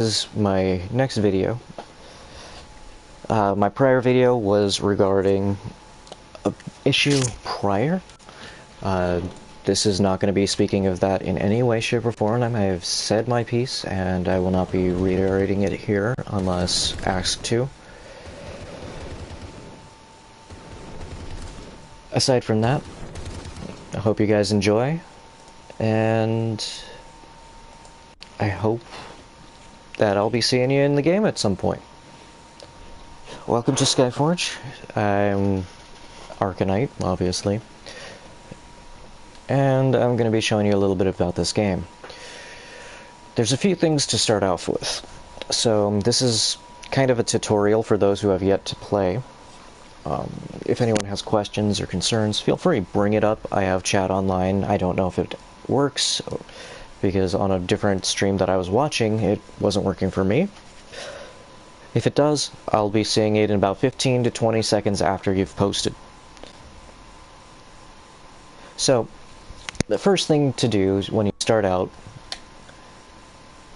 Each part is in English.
is my next video. My prior video was regarding an issue prior. This is not going to be speaking of that in any way, shape, or form. I have said my piece, and I will not be reiterating it here unless asked to. Aside from that, I hope you guys enjoy, and I hope that I'll be seeing you in the game at some point. Welcome to Skyforge. I'm Arcanite, obviously, and I'm going to be showing you a little bit about this game. There's a few things to start off with. So this is kind of a tutorial for those who have yet to play. If anyone has questions or concerns, feel free, bring it up. I have chat online. I don't know if it works, because on a different stream that I was watching, it wasn't working for me. If it does, I'll be seeing it in about 15 to 20 seconds after you've posted. So, the first thing to do when you start out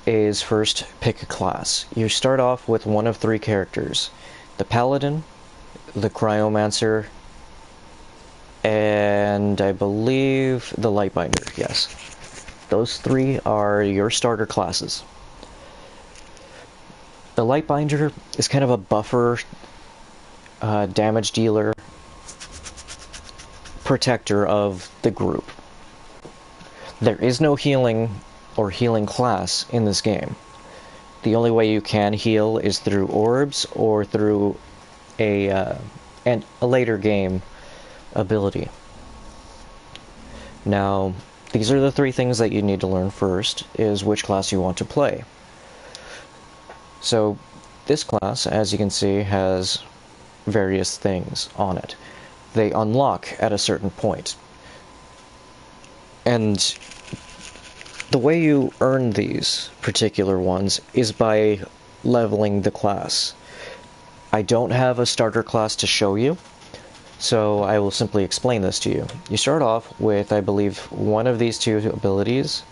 is first pick a class. You start off with one of three characters: the Paladin, the Cryomancer, and I believe the Lightbinder, yes. Those three are your starter classes. The Lightbinder is kind of a buffer, damage dealer, protector of the group. There is no healing or healing class in this game. The only way you can heal is through orbs or through a later game ability. Now, these are the three things that you need to learn first, is which class you want to play. So, this class, as you can see, has various things on it. They unlock at a certain point. And the way you earn these particular ones is by leveling the class. I don't have a starter class to show you, so I will simply explain this to you. You start off with, I believe, one of these two abilities,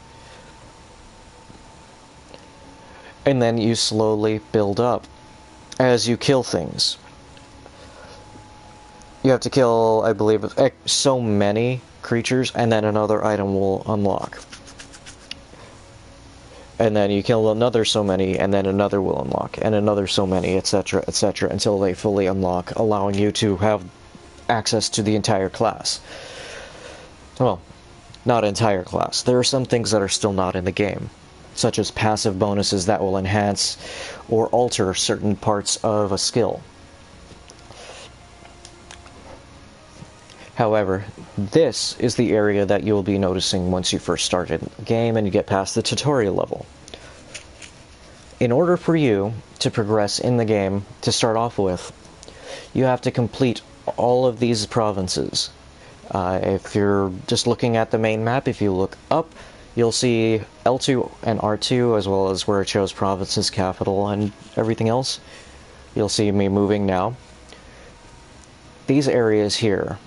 and then you slowly build up as you kill things. You have to kill, I believe, so many creatures, and then another item will unlock. And then you kill another so many, and then another will unlock, and another so many, etc., etc., until they fully unlock, allowing you to have access to the entire class. Well, not entire class. There are some things that are still not in the game, such as passive bonuses that will enhance or alter certain parts of a skill. However, this is the area that you'll be noticing once you first start the game and you get past the tutorial level. In order for you to progress in the game, to start off with, you have to complete all of these provinces. If you're just looking at the main map, if you look up, you'll see L2 and R2, as well as where it shows provinces, capital, and everything else. You'll see me moving now. These areas here,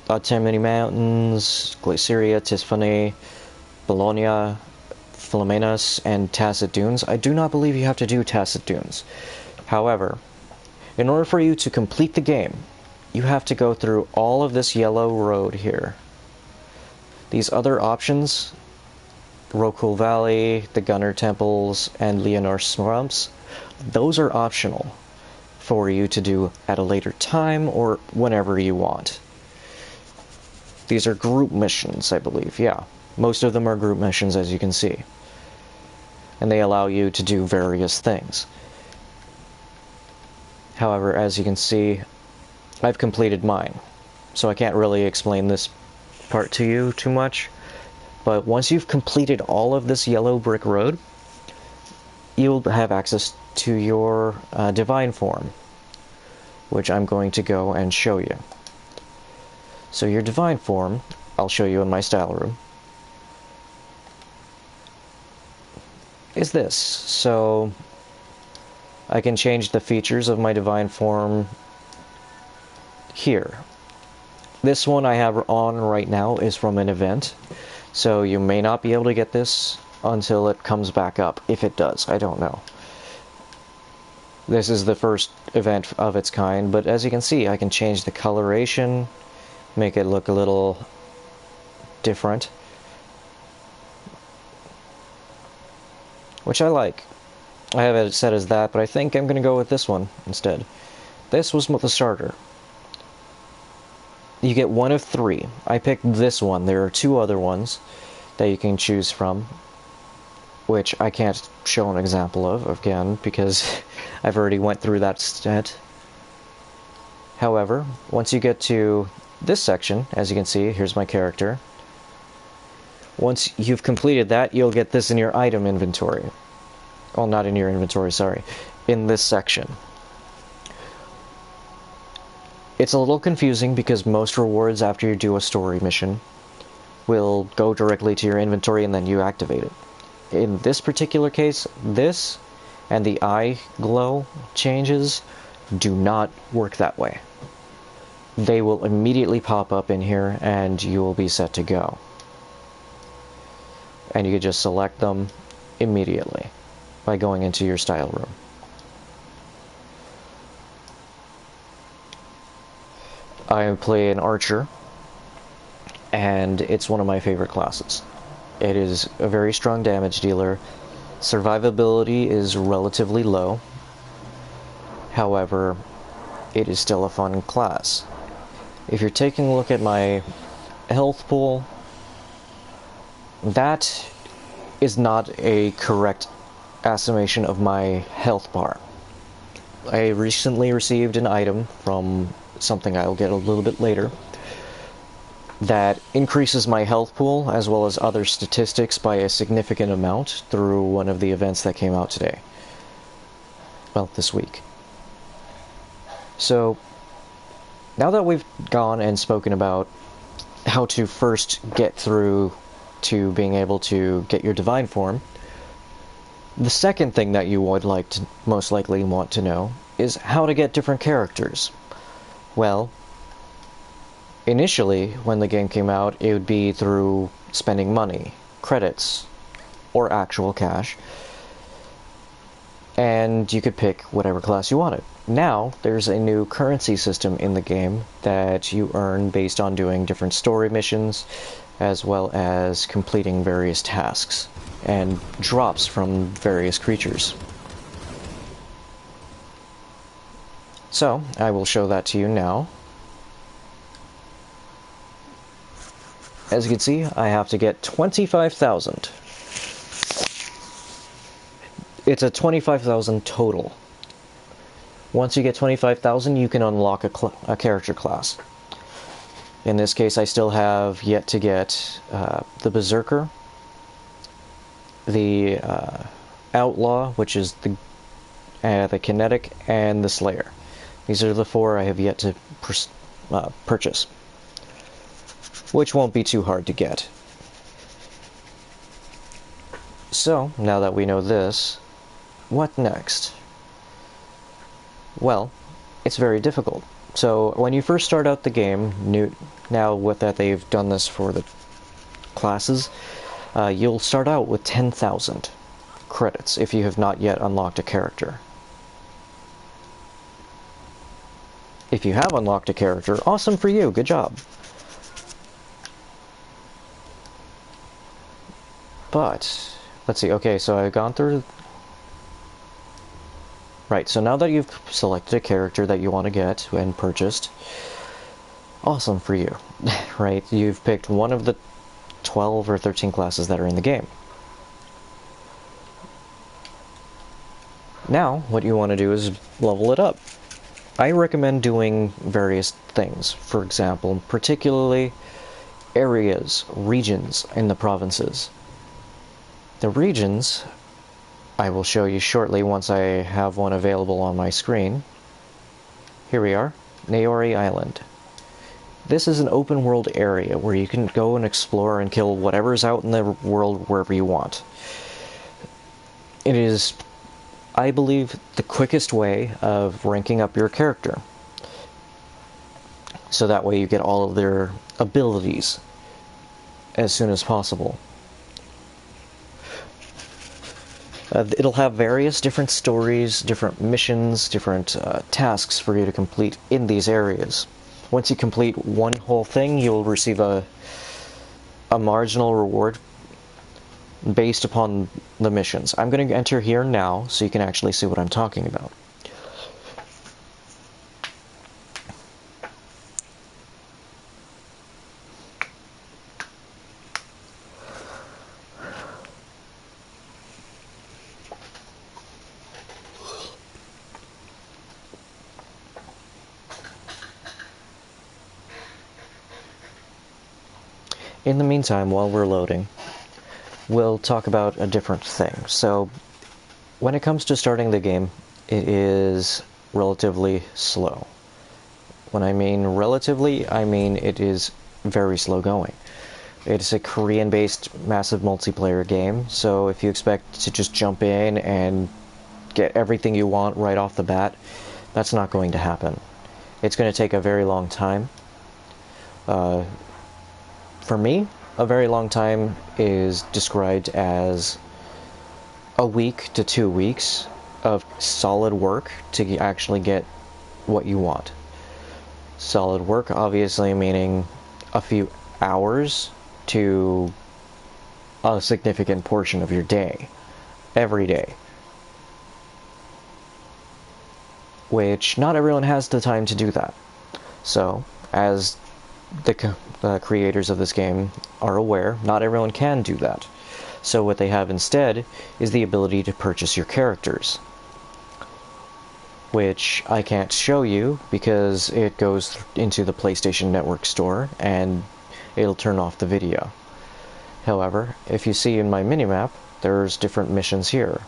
Taimini Mountains, Glaciria, Tisfane, Bologna, Filamenus, and Tacit Dunes. I do not believe you have to do Tacit Dunes. However, in order for you to complete the game, you have to go through all of this yellow road here. These other options, Rokul Valley, the Gunner Temples, and Leonor Swamps, those are optional for you to do at a later time or whenever you want. These are group missions, I believe, yeah. Most of them are group missions, as you can see. And they allow you to do various things. However, as you can see, I've completed mine, so I can't really explain this part to you too much. But once you've completed all of this yellow brick road, you'll have access to your divine form, which I'm going to go and show you. So your divine form, I'll show you in my style room, is this. So I can change the features of my divine form here. This one I have on right now is from an event, so you may not be able to get this until it comes back up. If it does, I don't know. This is the first event of its kind, but as you can see, I can change the coloration, make it look a little different, which I like. I have it set as that, but I think I'm going to go with this one instead. This was the starter. You get one of 3. I picked this one. There are 2 other ones that you can choose from, which I can't show an example of, again, because I've already went through that step. However, once you get to this section, as you can see, here's my character. Once you've completed that, you'll get this in your item inventory. Well, not in your inventory, sorry. In this section. It's a little confusing because most rewards after you do a story mission will go directly to your inventory and then you activate it. In this particular case, this and the eye glow changes do not work that way. They will immediately pop up in here and you will be set to go. And you can just select them immediately by going into your style room. I play an archer, and it's one of my favorite classes. It is a very strong damage dealer. Survivability is relatively low. However, it is still a fun class. If you're taking a look at my health pool, that is not a correct estimation of my health bar. I recently received an item from something I'll get a little bit later that increases my health pool as well as other statistics by a significant amount through one of the events that came out today. Well, this week. So, now that we've gone and spoken about how to first get through to being able to get your divine form, the second thing that you would like to most likely want to know is how to get different characters. Well, initially, when the game came out, it would be through spending money, credits, or actual cash, and you could pick whatever class you wanted. Now, there's a new currency system in the game that you earn based on doing different story missions, as well as completing various tasks, and drops from various creatures. So, I will show that to you now. As you can see, I have to get 25,000. It's a 25,000 total. Once you get 25,000, you can unlock a character class. In this case, I still have yet to get the Berserker, the Outlaw, which is the Kinetic, and the Slayer. These are the 4 I have yet to purchase, which won't be too hard to get. So, now that we know this, what next? Well, it's very difficult. So, when you first start out the game, now with that they've done this for the classes, you'll start out with 10,000 credits if you have not yet unlocked a character. If you have unlocked a character, awesome for you, good job. But, let's see, okay, so I've gone through... Right, so now that you've selected a character that you want to get and purchased, awesome for you, right? You've picked one of the 12 or 13 classes that are in the game. Now, what you want to do is level it up. I recommend doing various things. For example, particularly areas, regions in the provinces. The regions, I will show you shortly once I have one available on my screen. Here we are, Naori Island. This is an open world area where you can go and explore and kill whatever's out in the world wherever you want. It is, I believe, the quickest way of ranking up your character. So that way you get all of their abilities as soon as possible. It'll have various different stories, different missions, different tasks for you to complete in these areas. Once you complete one whole thing, you'll receive a marginal reward based upon the missions. I'm going to enter here now so you can actually see what I'm talking about. In the meantime, while we're loading, we'll talk about a different thing. So, when it comes to starting the game, it is relatively slow. When I mean relatively, I mean it is very slow going. It's a Korean-based massive multiplayer game, so if you expect to just jump in and get everything you want right off the bat, that's not going to happen. It's going to take a very long time. For me, a very long time is described as a week to 2 weeks of solid work to actually get what you want. Solid work, obviously, meaning a few hours to a significant portion of your day, every day. Which not everyone has the time to do that. So, as the creators of this game are aware, not everyone can do that. So what they have instead is the ability to purchase your characters, which I can't show you because it goes into the PlayStation Network store and it'll turn off the video. However, if you see in my minimap, there's different missions here,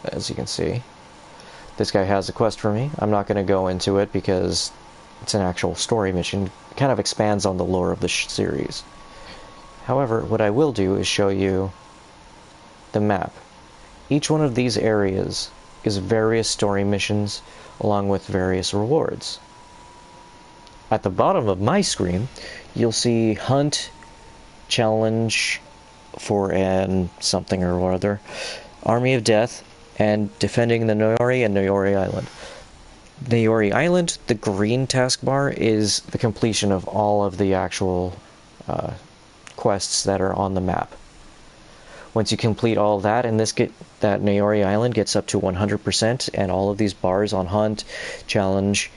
as you can see. This guy has a quest for me. I'm not going to go into it because it's an actual story mission. It kind of expands on the lore of the series. However, what I will do is show you the map. Each one of these areas is various story missions along with various rewards. At the bottom of my screen, you'll see Hunt, Challenge for an something or other, Army of Death, and Defending the Noyori and Noyori Island. Noyori Island, the green taskbar, is the completion of all of the actual quests that are on the map. Once you complete all that, and that Noyori Island gets up to 100%, and all of these bars on Hunt, Challenge,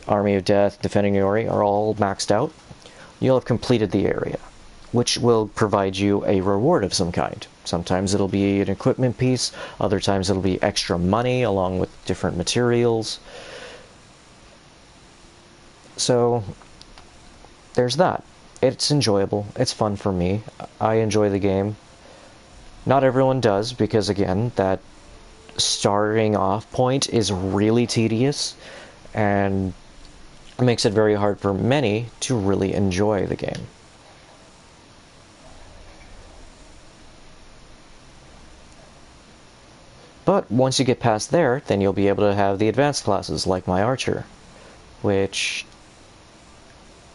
Army of Death, Defending Noyori are all maxed out, you'll have completed the area, which will provide you a reward of some kind. Sometimes it'll be an equipment piece, other times it'll be extra money along with different materials. So, there's that. It's enjoyable. It's fun for me. I enjoy the game. Not everyone does, because again, that starting off point is really tedious, and it makes it very hard for many to really enjoy the game. But once you get past there, then you'll be able to have the advanced classes, like my Archer, which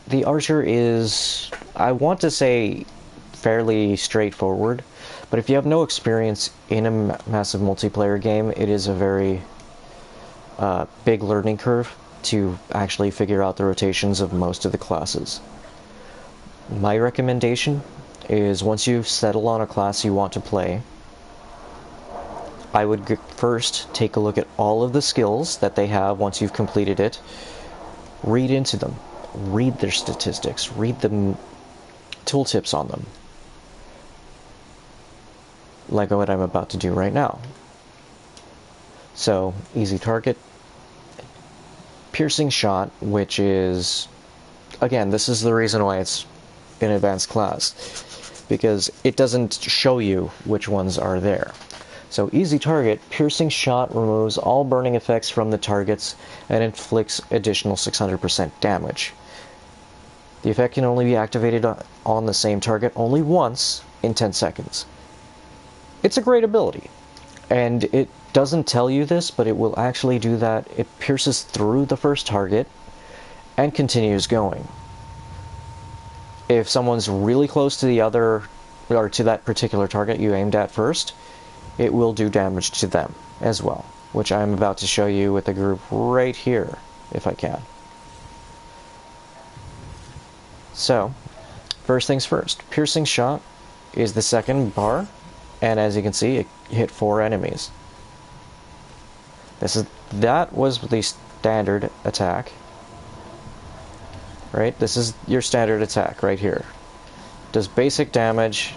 the Archer is, I want to say, fairly straightforward, but if you have no experience in a massive multiplayer game, it is a very big learning curve to actually figure out the rotations of most of the classes. My recommendation is once you settle on a class you want to play, I would first take a look at all of the skills that they have once you've completed it, read into them, read their statistics, read the tooltips on them, like what I'm about to do right now. So, easy target, piercing shot, which is, again, this is the reason why it's an advanced class, because it doesn't show you which ones are there. So easy target, piercing shot removes all burning effects from the targets and inflicts additional 600% damage. The effect can only be activated on the same target only once in 10 seconds. It's a great ability, and it doesn't tell you this, but it will actually do that. It pierces through the first target and continues going. If someone's really close to the other, or to that particular target you aimed at first, it will do damage to them as well, which I'm about to show you with the group right here, if I can. So, first things first, piercing shot is the second bar, and as you can see, it hit 4 enemies. That was the standard attack. Right? This is your standard attack right here. Does basic damage,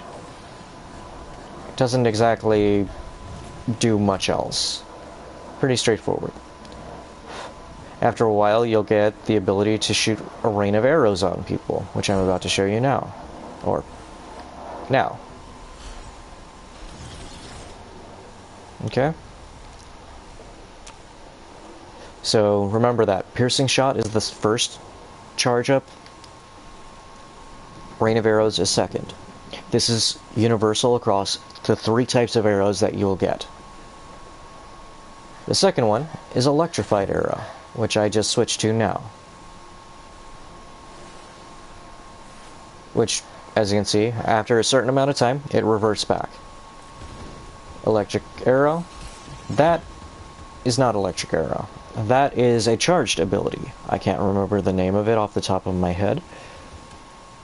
doesn't exactly do much else. Pretty straightforward. After a while, you'll get the ability to shoot a rain of arrows on people, which I'm about to show you now. Or now. Okay? So remember that piercing shot is the first charge up, rain of arrows is second. This is universal across the 3 types of arrows that you'll get. The second one is electrified arrow, which I just switched to now. Which, as you can see, after a certain amount of time, it reverts back. Electric arrow, that is not electric arrow. That is a charged ability. I can't remember the name of it off the top of my head.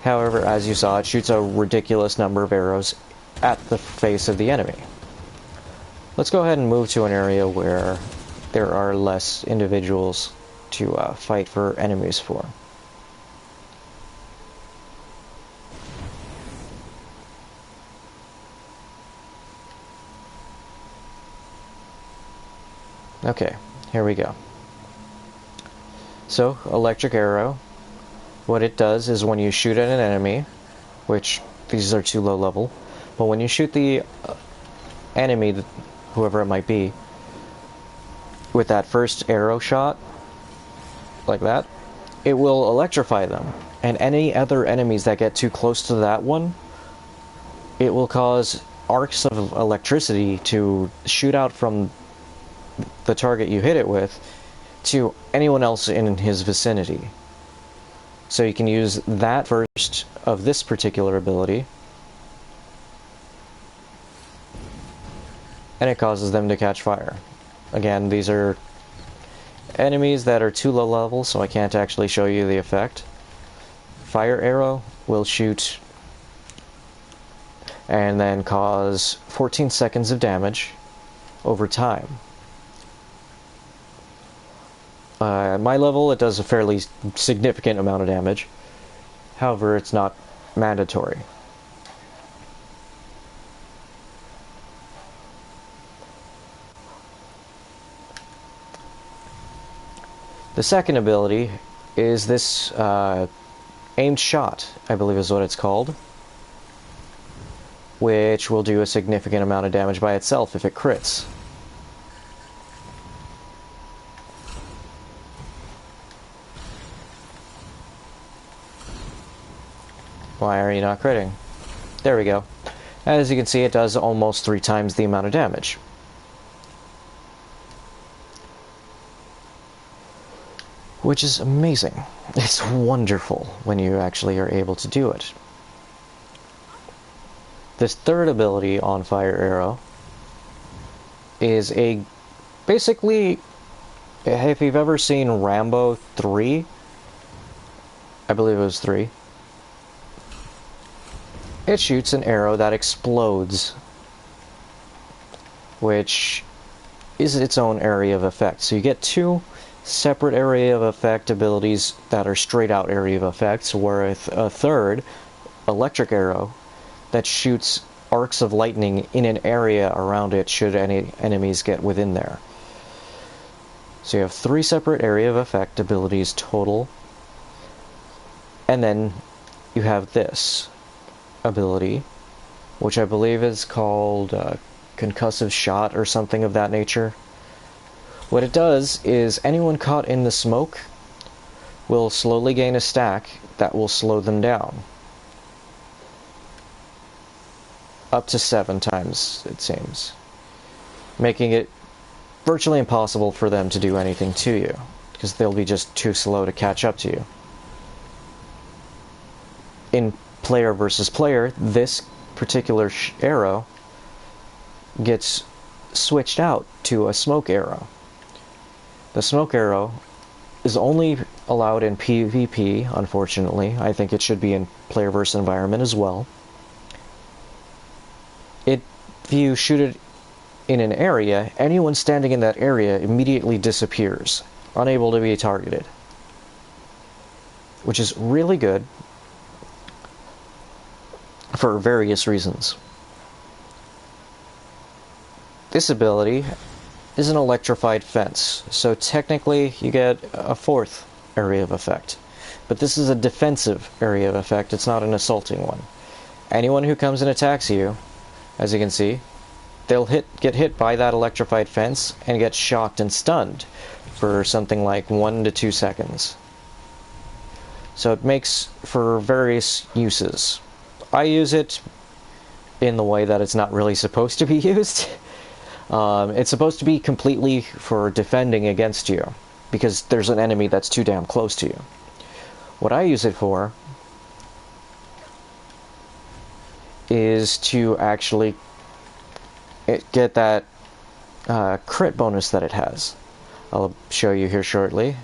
However, as you saw, it shoots a ridiculous number of arrows at the face of the enemy. Let's go ahead and move to an area where there are less individuals to fight for enemies for. Okay, here we go. So, electric arrow, what it does is when you shoot at an enemy, which these are too low level, but when you shoot the enemy, whoever it might be, with that first arrow shot, like that, it will electrify them. And any other enemies that get too close to that one, it will cause arcs of electricity to shoot out from the target you hit it with to anyone else in his vicinity. So you can use that first of this particular ability, and it causes them to catch fire. Again, these are enemies that are too low level, so I can't actually show you the effect. Fire arrow will shoot and then cause 14 seconds of damage over time. At my level, it does a fairly significant amount of damage. However, it's not mandatory. The second ability is this aimed shot, I believe is what it's called, which will do a significant amount of damage by itself if it crits. Why are you not critting? There we go. As you can see, it does almost 3 times the amount of damage. Which is amazing. It's wonderful when you actually are able to do it. This third ability on Fire Arrow is basically, if you've ever seen Rambo 3, I believe it was 3, it shoots an arrow that explodes, which is its own area of effect. So you get 2 separate area of effect abilities that are straight out area of effects, with a third, electric arrow, that shoots arcs of lightning in an area around it should any enemies get within there. So you have 3 separate area of effect abilities total, and then you have this ability, which I believe is called concussive shot or something of that nature. What it does is anyone caught in the smoke will slowly gain a stack that will slow them down. Up to 7 times, it seems. Making it virtually impossible for them to do anything to you, because they'll be just too slow to catch up to you. In player versus player, this particular arrow gets switched out to a smoke arrow. The smoke arrow is only allowed in PvP, unfortunately. I think it should be in player versus environment as well. If you shoot it in an area, anyone standing in that area immediately disappears, unable to be targeted. Which is really good for various reasons. This ability is an electrified fence, so technically you get a fourth area of effect. But this is a defensive area of effect, it's not an assaulting one. Anyone who comes and attacks you, as you can see, they'll get hit by that electrified fence and get shocked and stunned for something like 1 to 2 seconds. So it makes for various uses. I use it in the way that it's not really supposed to be used. It's supposed to be completely for defending against you, because there's an enemy that's too damn close to you. What I use it for is to actually get that crit bonus that it has. I'll show you here shortly.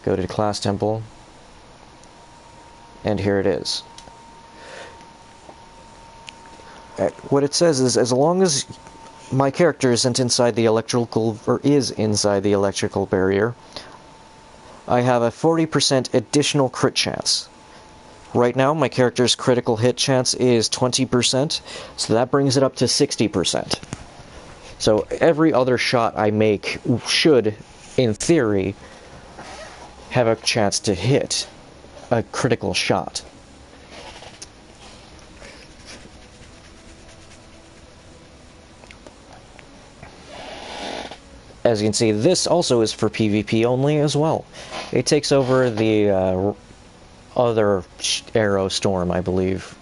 Go to Class Temple, and here it is. What it says is, as long as my character isn't inside the electrical, or is inside the electrical barrier, I have a 40% additional crit chance. Right now, my character's critical hit chance is 20%, so that brings it up to 60%. So every other shot I make should, in theory, have a chance to hit a critical shot. As you can see, this also is for PvP only as well. It takes over the other arrow storm, I believe.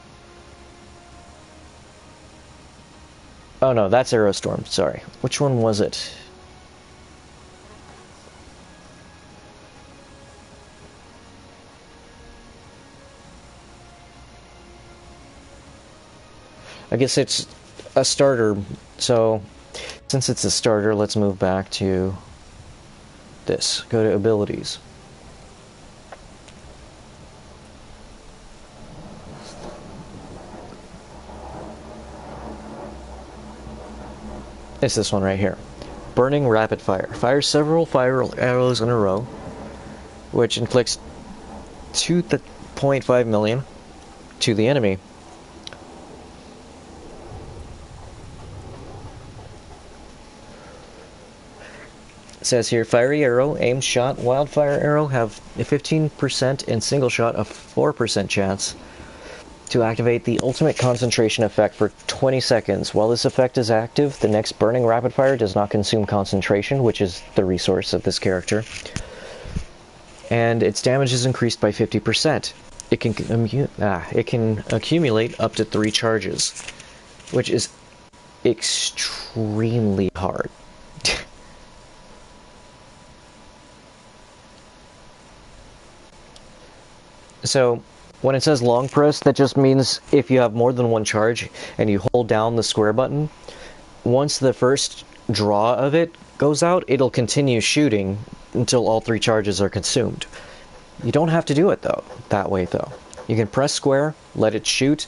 Oh no, that's Arrow Storm, sorry. Which one was it? I guess it's a starter, so since it's a starter, let's move back to this. Go to Abilities. It's this one right here. Burning Rapid Fire. Fire several fire arrows in a row, which inflicts 2.5 million to the enemy. It says here, Fiery Arrow, Aimed Shot, Wildfire Arrow have a 15% and Single Shot a 4% chance to activate the ultimate concentration effect for 20 seconds. While this effect is active, the next Burning Rapid Fire does not consume concentration, which is the resource of this character. And its damage is increased by 50%. It can accumulate up to 3 charges, which is extremely hard. So, when it says long press, that just means if you have more than one charge and you hold down the square button, once the first draw of it goes out, it'll continue shooting until all 3 charges are consumed. You don't have to do it that way though. You can press square, let it shoot,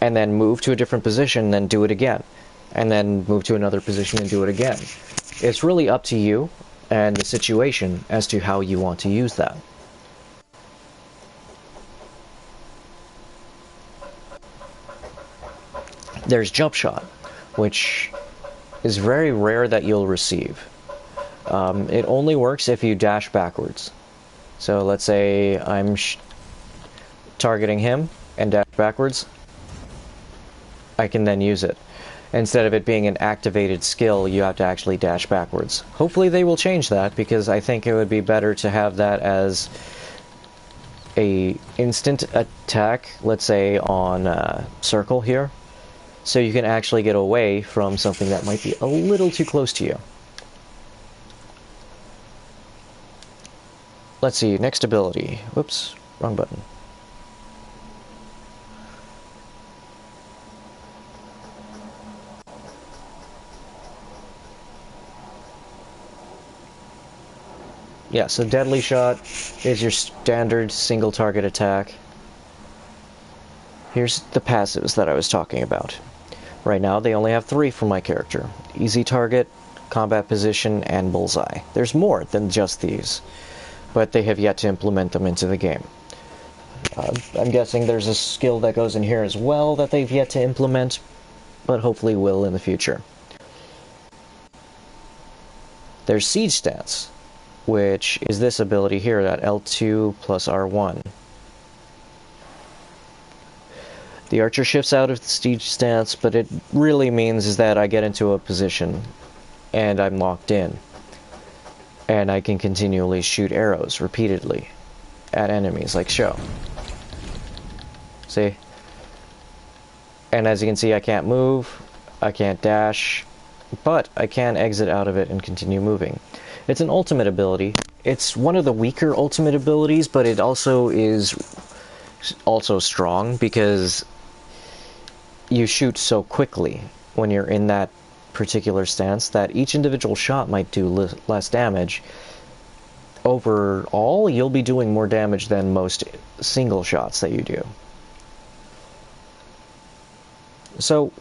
and then move to a different position, then do it again. And then move to another position and do it again. It's really up to you and the situation as to how you want to use that. There's Jump Shot, which is very rare that you'll receive. It only works if you dash backwards. So let's say I'm targeting him and dash backwards. I can then use it. Instead of it being an activated skill, you have to actually dash backwards. Hopefully they will change that, because I think it would be better to have that as a instant attack, let's say on circle here. So you can actually get away from something that might be a little too close to you. Let's see, next ability. Whoops, wrong button. Yeah, so Deadly Shot is your standard single target attack. Here's the passives that I was talking about. Right now, they only have 3 for my character. Easy Target, Combat Position, and Bullseye. There's more than just these, but they have yet to implement them into the game. I'm guessing there's a skill that goes in here as well that they've yet to implement, but hopefully will in the future. There's Siege Stance, which is this ability here, that L2 plus R1. The archer shifts out of the siege stance, but it really means is that I get into a position and I'm locked in. And I can continually shoot arrows repeatedly at enemies, like so. See? And as you can see, I can't move, I can't dash, but I can exit out of it and continue moving. It's an ultimate ability. It's one of the weaker ultimate abilities, but it also is strong because you shoot so quickly when you're in that particular stance that each individual shot might do less damage. Overall, you'll be doing more damage than most single shots that you do. So,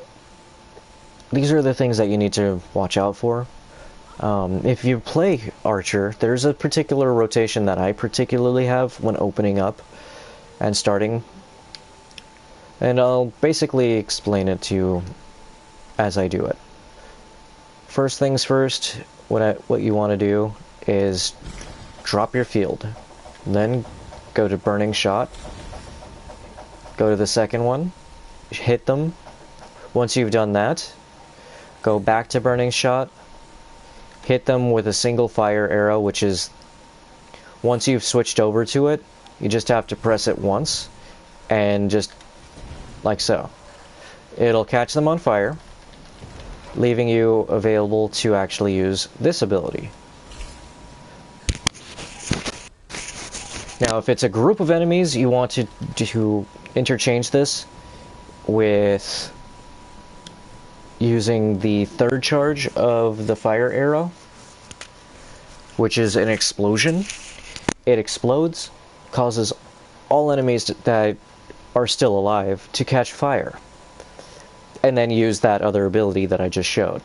these are the things that you need to watch out for. If you play Archer, there's a particular rotation that I particularly have when opening up and starting. And I'll basically explain it to you as I do it. First things first, what you want to do is drop your field. Then go to Burning Shot. Go to the second one. Hit them. Once you've done that, go back to Burning Shot. Hit them with a single fire arrow, which is, once you've switched over to it, you just have to press it once, and just like so. It'll catch them on fire, leaving you available to actually use this ability. Now, if it's a group of enemies, you want to interchange this with using the third charge of the fire arrow, which is an explosion. It explodes, causes all enemies that are still alive to catch fire, and then use that other ability that I just showed,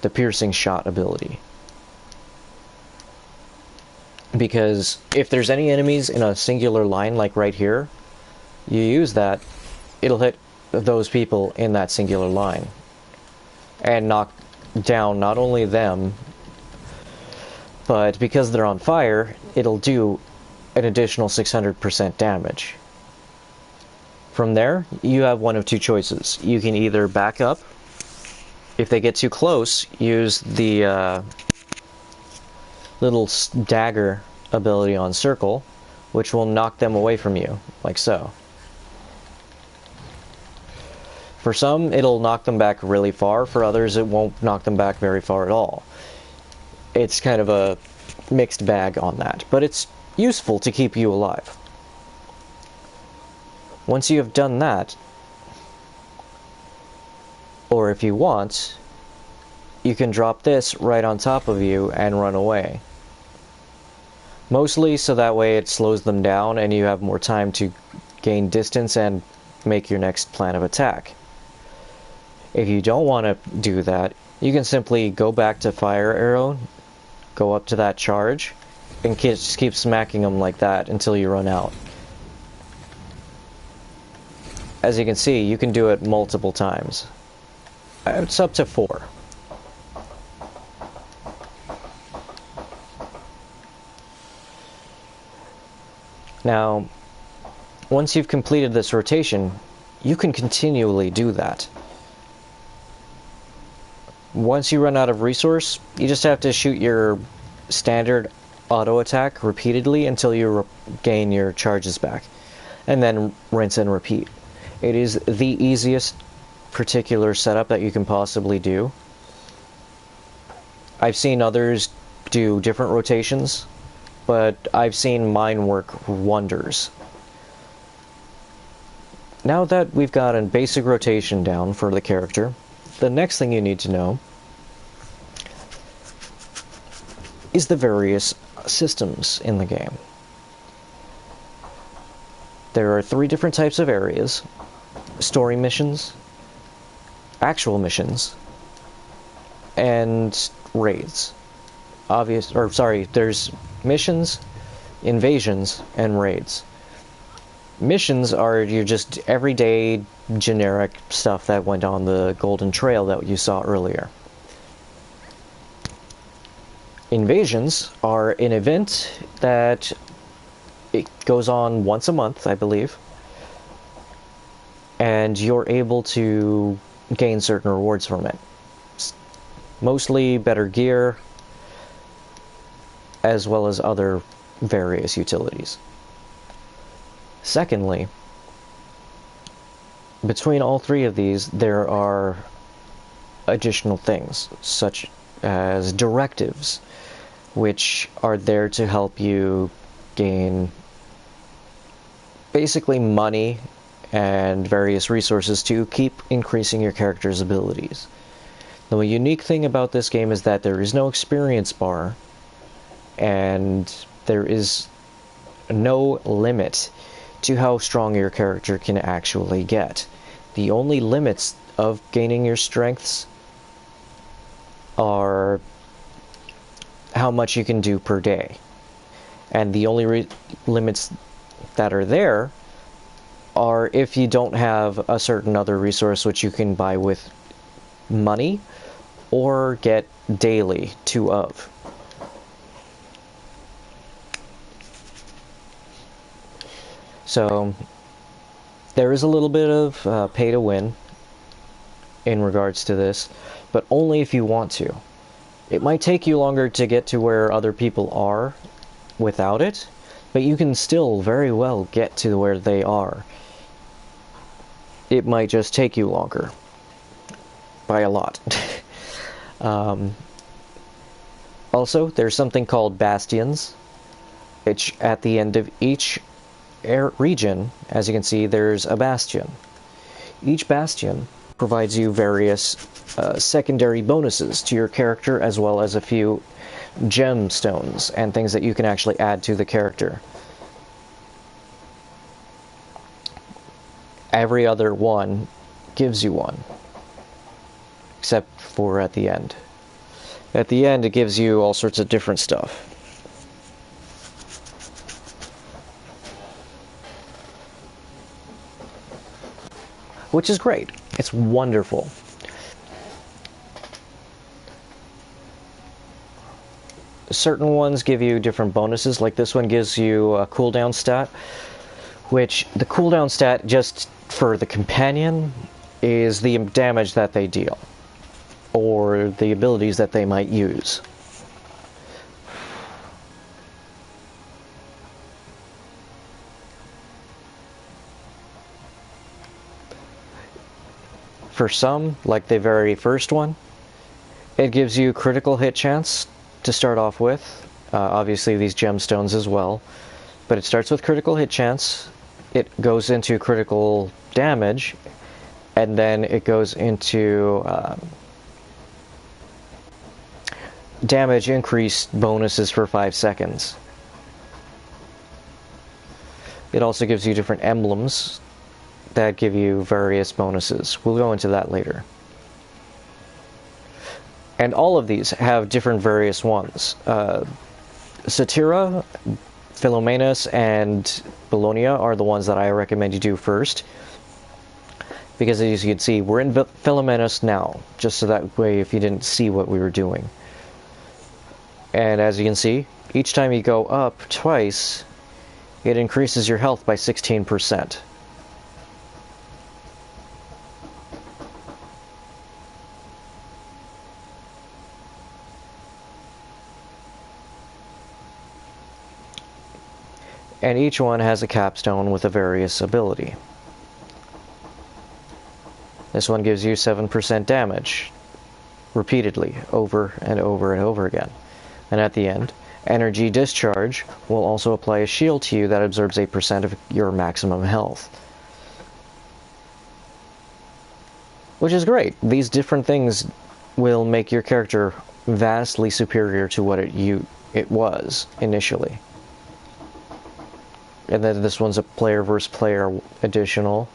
the piercing shot ability. Because if there's any enemies in a singular line, like right here, you use that, it'll hit those people in that singular line and knock down not only them, but because they're on fire, it'll do an additional 600% damage. From there, you have one of two choices. You can either back up. If they get too close, use the little dagger ability on circle, which will knock them away from you, like so. For some, it'll knock them back really far. For others, it won't knock them back very far at all. It's kind of a mixed bag on that, but it's useful to keep you alive. Once you have done that, or if you want, you can drop this right on top of you and run away. Mostly so that way it slows them down and you have more time to gain distance and make your next plan of attack. If you don't want to do that, you can simply go back to fire arrow, go up to that charge, and just keep smacking them like that until you run out. As you can see, you can do it multiple times. It's up to 4. Now, once you've completed this rotation, you can continually do that. Once you run out of resource, you just have to shoot your standard auto attack repeatedly until you gain your charges back, and then rinse and repeat. It is the easiest particular setup that you can possibly do. I've seen others do different rotations, but I've seen mine work wonders. Now that we've got a basic rotation down for the character, the next thing you need to know is the various systems in the game. There are 3 different types of areas: story missions, actual missions, and raids. There's missions, invasions, and raids. Missions are your just everyday generic stuff that went on the Golden Trail that you saw earlier. Invasions are an event that it goes on once a month, I believe, and you're able to gain certain rewards from it. Mostly better gear, as well as other various utilities. Secondly, between all 3 of these, there are additional things, such as directives, which are there to help you gain basically money and various resources to keep increasing your character's abilities. The unique thing about this game is that there is no experience bar, and there is no limit to how strong your character can actually get. The only limits of gaining your strengths are how much you can do per day. And the only limits that are there are if you don't have a certain other resource which you can buy with money or get daily 2 of. So there is a little bit of pay to win in regards to this, but only if you want to. It might take you longer to get to where other people are without it, but you can still very well get to where they are. It might just take you longer. By a lot. Also, there's something called bastions, which at the end of each region, as you can see, there's a bastion. Each bastion provides you various secondary bonuses to your character, as well as a few gemstones and things that you can actually add to the character. Every other one gives you one, except for at the end. At the end, it gives you all sorts of different stuff. Which is great. It's wonderful. Certain ones give you different bonuses, like this one gives you a cooldown stat, which the cooldown stat just for the companion is the damage that they deal, or the abilities that they might use. For some, like the very first one, it gives you critical hit chance to start off with. Obviously these gemstones as well. But it starts with critical hit chance, it goes into critical damage, and then it goes into damage increased bonuses for 5 seconds. It also gives you different emblems that give you various bonuses. We'll go into that later. And all of these have different various ones. Satira, Philomenus, and Bologna are the ones that I recommend you do first. Because as you can see, we're in Philomenus now, just so that way if you didn't see what we were doing. And as you can see, each time you go up twice, it increases your health by 16%. And each one has a capstone with a various ability. This one gives you 7% damage, repeatedly, over and over and over again. And at the end, Energy Discharge will also apply a shield to you that absorbs 8% of your maximum health. Which is great. These different things will make your character vastly superior to what it it was initially. And then this one's a player versus player additional.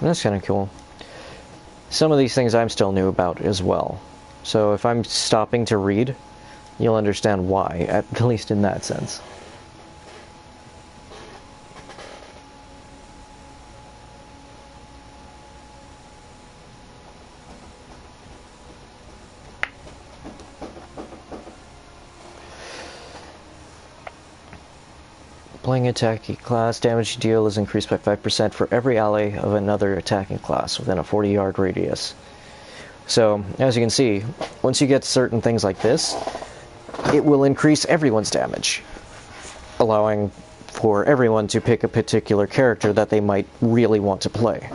And that's kind of cool. Some of these things I'm still new about as well. So if I'm stopping to read, you'll understand why, at least in that sense. Playing attacking class, damage you deal is increased by 5% for every ally of another attacking class within a 40-yard radius. So, as you can see, once you get certain things like this, it will increase everyone's damage, allowing for everyone to pick a particular character that they might really want to play.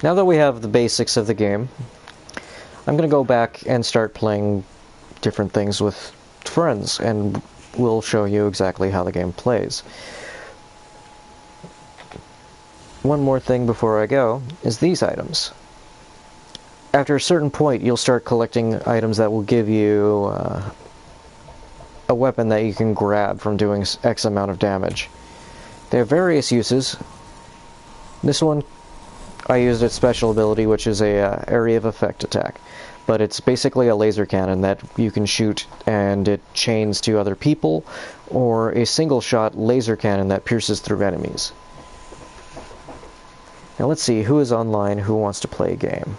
Now that we have the basics of the game, I'm going to go back and start playing different things with friends, and we'll show you exactly how the game plays. One more thing before I go is these items. After a certain point, you'll start collecting items that will give you a weapon that you can grab from doing X amount of damage. They have various uses. This one I used its special ability, which is a area of effect attack, but it's basically a laser cannon that you can shoot and it chains to other people, or a single shot laser cannon that pierces through enemies. Now let's see who is online, who wants to play a game.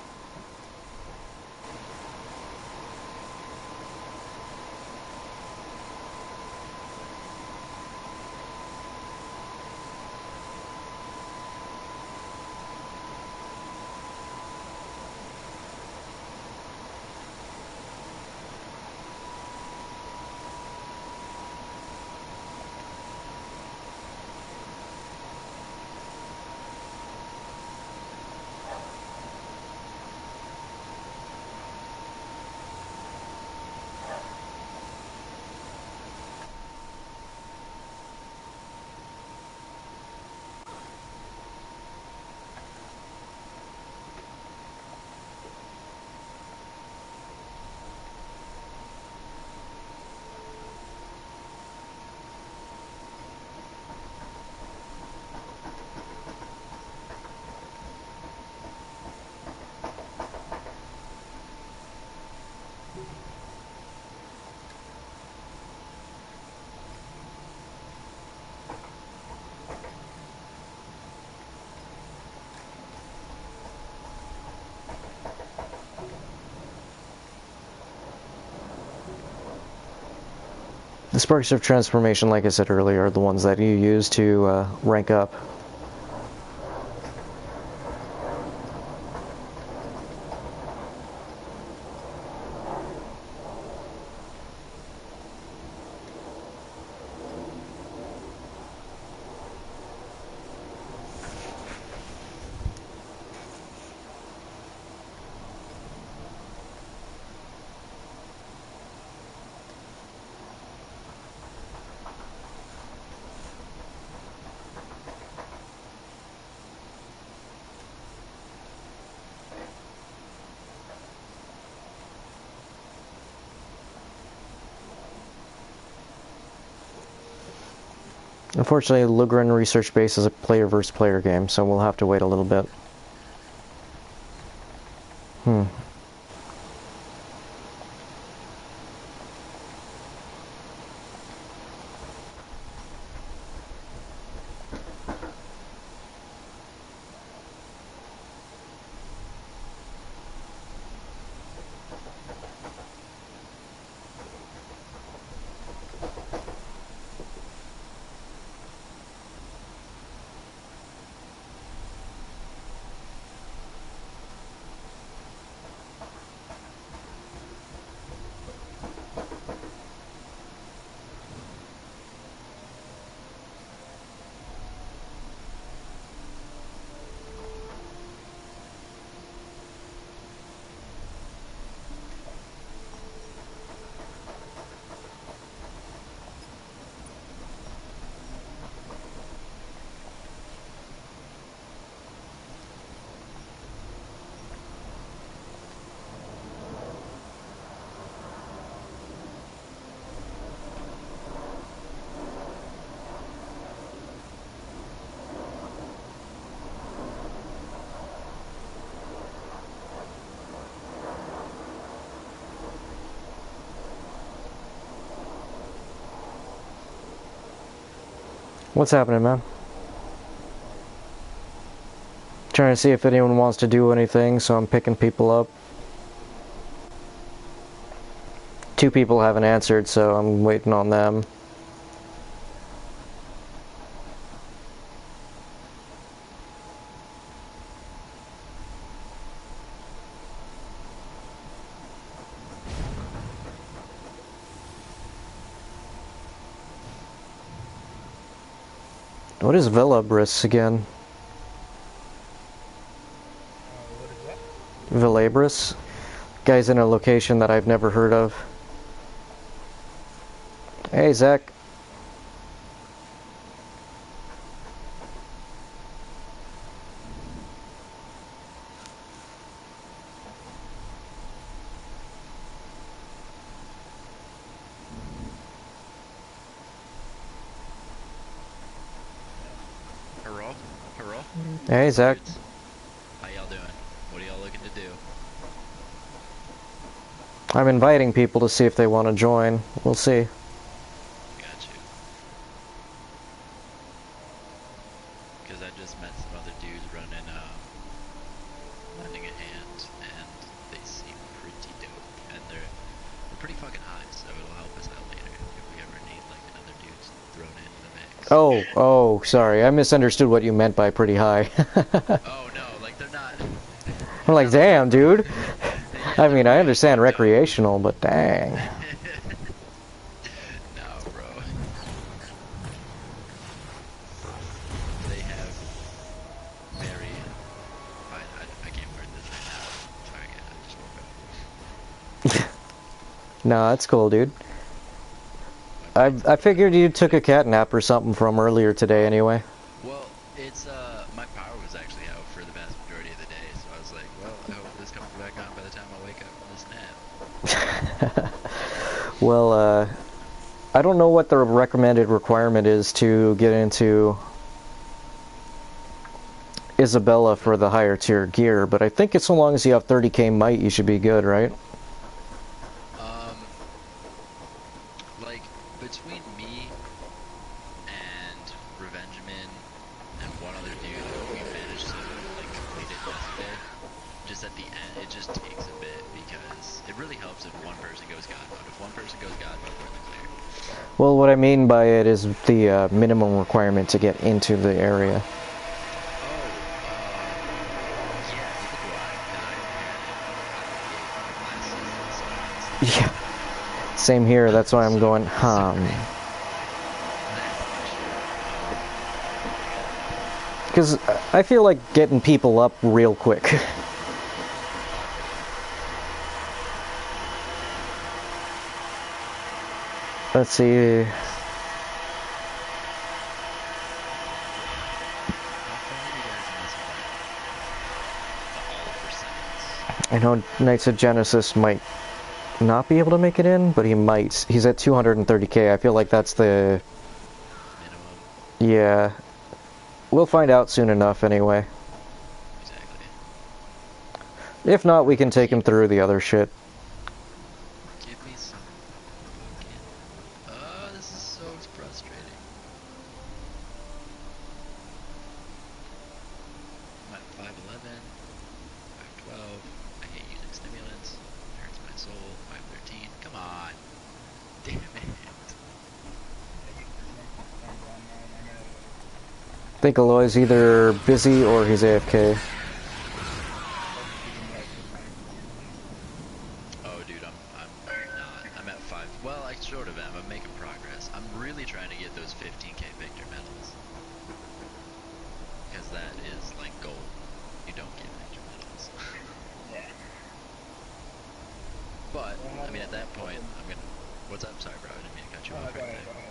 The sparks of transformation, like I said earlier, are the ones that you use to rank up. Unfortunately, Lugren Research Base is a player versus player game, so we'll have to wait a little bit. What's happening, man? Trying to see if anyone wants to do anything, so I'm picking people up. 2 people haven't answered, so I'm waiting on them. What is Velabris again? What is that? Velabris? Guy's in a location that I've never heard of. Hey, Zach. Hello? Hello? Hey, Zach. Dudes. How y'all doing? What are y'all looking to do? I'm inviting people to see if they want to join. We'll see. Got you. Because I just met some other dudes running, lending a hand, and they seem pretty dope. And they're pretty fucking high, so it'll help us out later if we ever need, like, another dude thrown into the mix. Oh, sorry. I misunderstood what you meant by pretty high. Oh, no, like, they're not... I'm like, damn, dude. I mean, I understand dope. recreational, but dang. No, bro. They have very... I can't word this right now. Sorry, I just woke up. No, that's cool, dude. I figured you took a cat nap or something from earlier today anyway. Well, it's, my power was actually out for the vast majority of the day, so I was like, well, I hope this comes back on by the time I wake up from this nap. Well, I don't know what the recommended requirement is to get into Isabella for the higher tier gear, but I think it's so long as you have 30k might, you should be good, right? Like, between me and Revengeman and one other dude, we managed to, like, complete it yesterday. Just at the end, it just takes a bit, because it really helps if one person goes God mode. If one person goes God mode, we're in the clear. Well, what I mean by it is the minimum requirement to get into the area. Yeah, neither do I, because I apparently out of the gate from last season, so Yeah, same here, that's why I'm going, Because I feel like getting people up real quick. Let's see. I know Knights of Genesis might not be able to make it in, but he might. He's at 230k. I feel like that's the... minimum. Yeah. We'll find out soon enough anyway. Exactly. If not, we can take him through the other shit. Give me some fucking... this is so frustrating. I'm at 5'11", 5'12". I hate using stimulants. It hurts my soul. 5'13". Come on. Damn it. I think Aloy's either busy or he's AFK. Oh, dude, I'm not. I'm at 5. Well, I sort of am. I'm making progress. I'm really trying to get those 15k Victor medals. Because that is, like, gold. You don't get Victor medals. Yeah. But, I mean, at that point, I'm gonna... What's up? Sorry, bro. I didn't mean to cut you off Go right ahead, there. go ahead.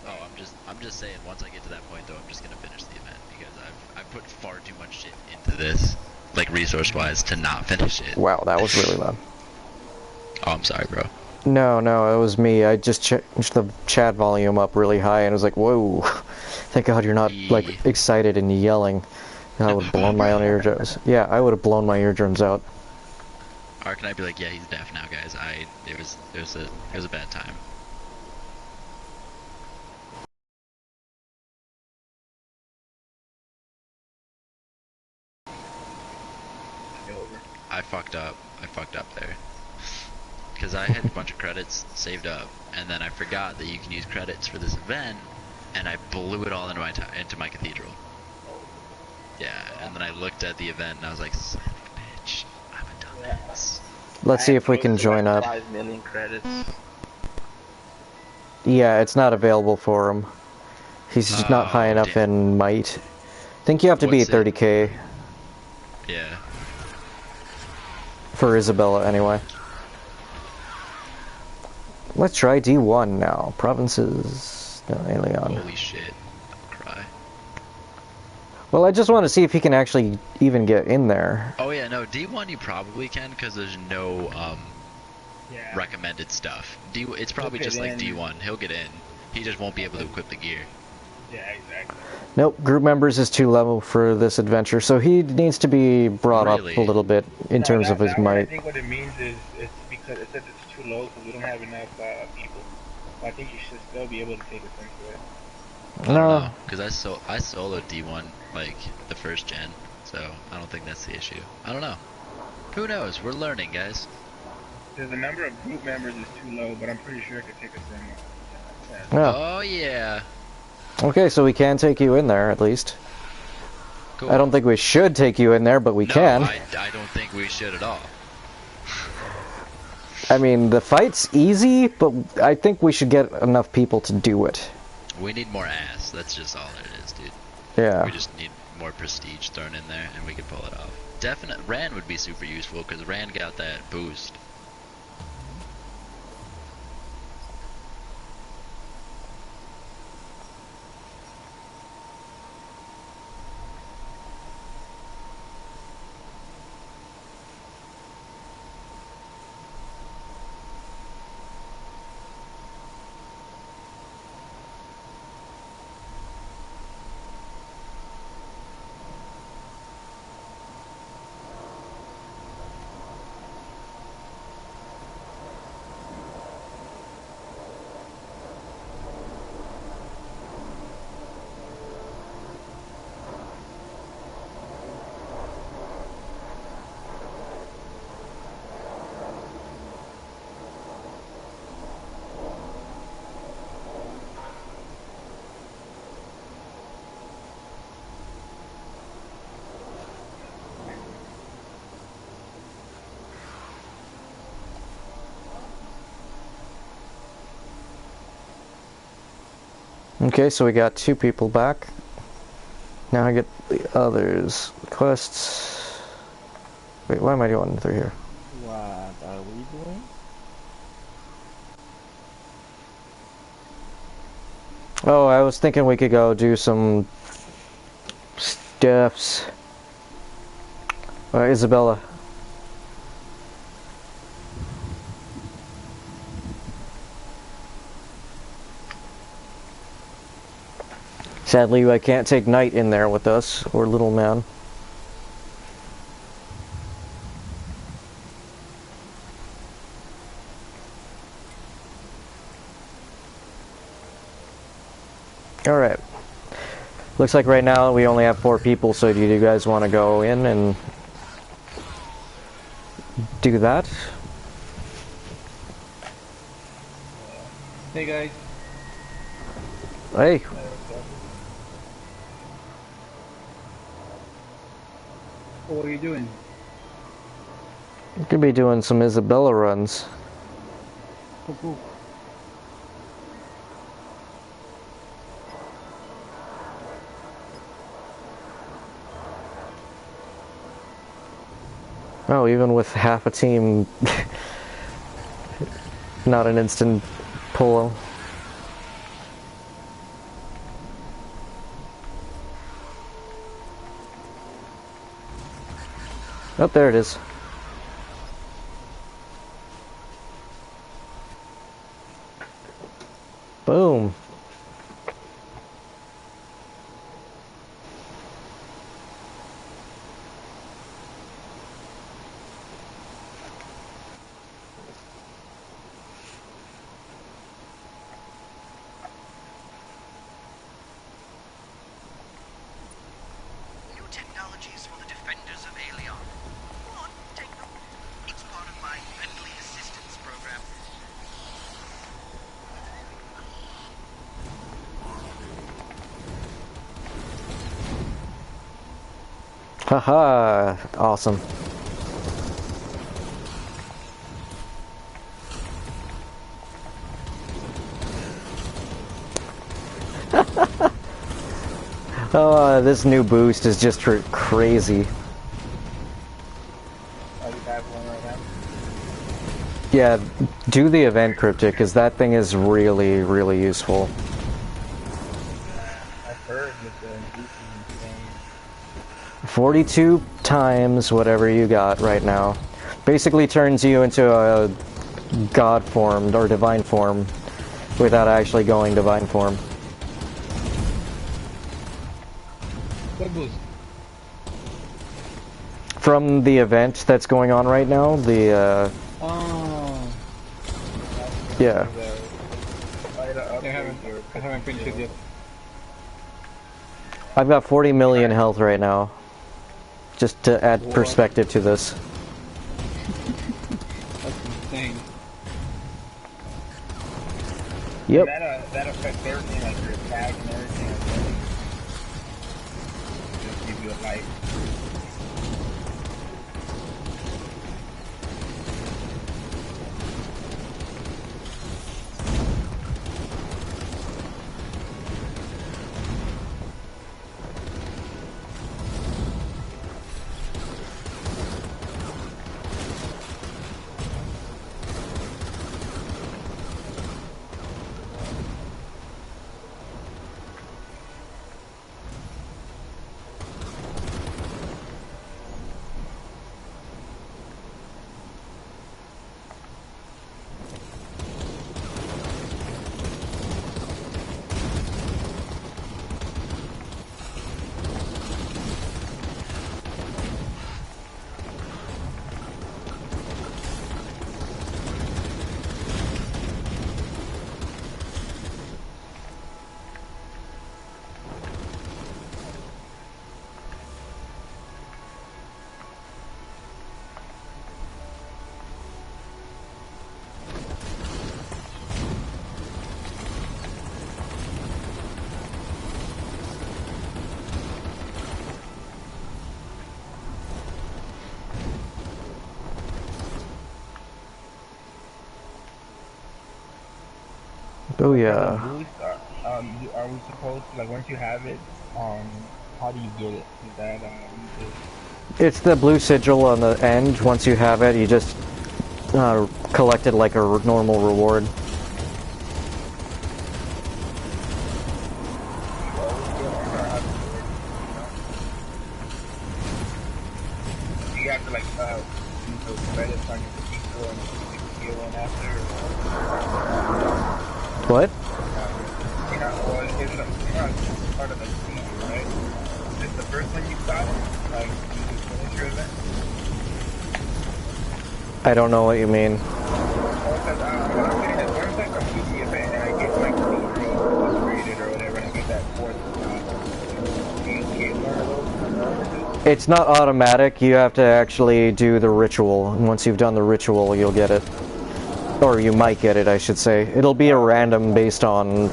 Oh, I'm just saying, once I get to that point, though, I'm just gonna finish the event. Because I've put far too much shit into this, like, resource-wise, to not finish it. Wow, that was really loud. Oh, I'm sorry, bro. No, it was me. I just changed the chat volume up really high and it was like, whoa. Thank God you're not, like, excited and yelling. I would have blown my own eardrums. Yeah, I would have blown my eardrums out. Or can I be like, yeah, he's deaf now, guys. It was a bad time. fucked up. I fucked up there. Because I had a bunch of credits saved up, and then I forgot that you can use credits for this event, and I blew it all into my cathedral. Yeah, and then I looked at the event and I was like, son of a bitch, I'm a dumbass. Let's see if we can join up. 5 million credits. Yeah, it's not available for him. He's just not high enough in might. I think you have to be at 30k. Yeah. For Isabella, anyway. Let's try D1 now. Provinces. No, Alien. Holy shit. Cry. Well, I just want to see if he can actually even get in there. Oh yeah, no, D1 you probably can, because there's no Yeah. recommended stuff. It's probably just like D1. He'll get in. He just won't be able to equip the gear. Yeah, exactly. Nope, group members is too level for this adventure, so he needs to be brought up a little bit in terms of his might. I think what it means is it's because it says it's too low because we don't have enough people. But I think you should still be able to take us into it. No, because I soloed D1 like the first gen, so I don't think that's the issue. I don't know. Who knows? We're learning, guys. The number of group members is too low, but I'm pretty sure it could take us in. no. Oh yeah. Okay, so we can take you in there at least. Cool. I don't think we should take you in there, but we can. I don't think we should at all. I mean, the fight's easy, but I think we should get enough people to do it. We need more ass. That's just all it is, dude. Yeah. We just need more prestige thrown in there, and we can pull it off. Rand would be super useful, because Rand got that boost. Okay, so we got 2 people back. Now I get the others. Quests. Wait, why am I going through here? What are we doing? Oh, I was thinking we could go do some stuffs. Isabella. Sadly, I can't take Knight in there with us, or Little Man. Alright. Looks like right now we only have 4 people, so do you guys want to go in and do that? Hey guys. Hey. What are you doing? You could be doing some Isabella runs. Cool. Oh, even with half a team, not an instant pull. Oh, there it is. Boom. New technologies for the defenders of Aelion. Or take them Haha, awesome. Oh, this new boost is just crazy. Oh, you have one right now? Yeah, do the event cryptic, because that thing is really, really useful. I've heard that the boost is insane. 42 times whatever you got right now. Basically turns you into a god form or divine form without actually going divine form. What boost? From the event that's going on right now, the Oh. yeah. I haven't finished it yet. I've got 40 million health right now. Just to add What? perspective to this. That's insane. Yep. That affects everything, like your attack and everything. Just give you a life. Oh yeah. Boost, are we supposed to, like, once you have it, how do you get it? Is that, you just... It's the blue sigil on the end. Once you have it, you just collect it like a normal reward. You have to, like, use those credits on your ps4 and you get one after, What? you're not, well, you're not part of the procedure, right? Is this the first one you got? Like, you finish your event? I don't know what you mean. Well, because I'm getting it, once I complete the event and I get, like, the created or whatever, and I get that fourth, do you get one of those? It's not automatic. You have to actually do the ritual. And once you've done the ritual, you'll get it. Or you might get it, I should say. It'll be a random based on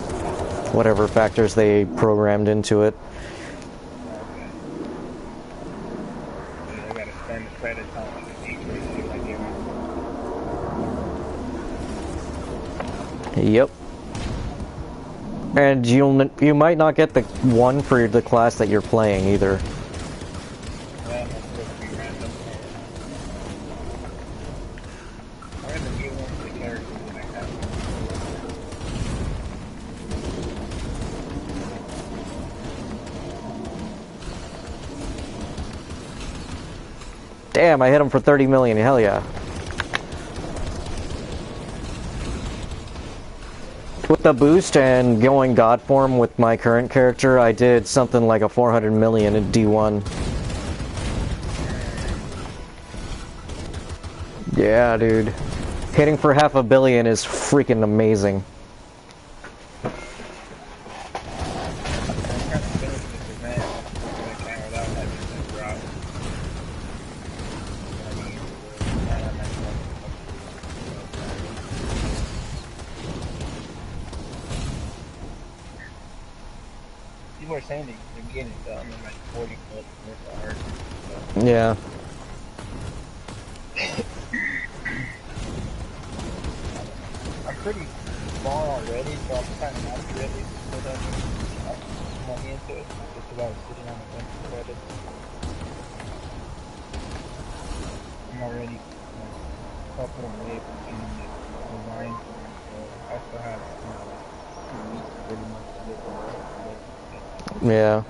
whatever factors they programmed into it. I gotta spend the credits on like a secret to see if I get one. Yep. And you might not get the one for the class that you're playing either. Yeah, that's supposed to be random. I'm gonna get one for the characters that I have. Damn, I hit him for 30 million. Hell yeah. With the boost and going god form with my current character, I did something like a 400 million in D1. Yeah, dude. Hitting for half a billion is freaking amazing. I'm trying to finish this event if I can without having to drop. People are saying they're getting it done in like 40 minutes. Yeah. I'm pretty far already, so I'm kind of not ready to put any money into it, just because I was sitting on a bunch of credits. I'm already like a couple away from getting the line for it, so I still have, like 2 weeks pretty much to get the rest of it. Yeah.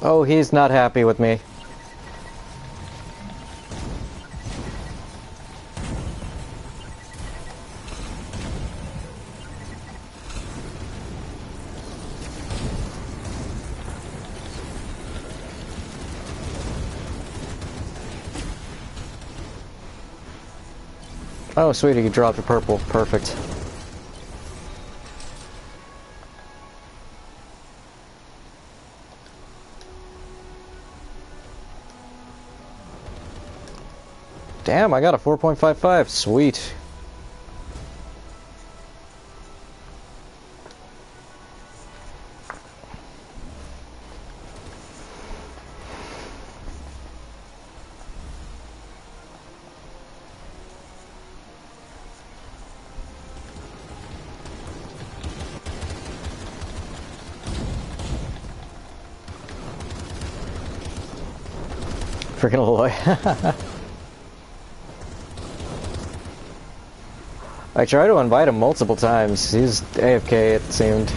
Oh, he's not happy with me. Oh, sweetie, you dropped a purple. Perfect. Damn, I got a 4.55. Sweet. Freaking Aloy. I tried to invite him multiple times. He's AFK, it seemed.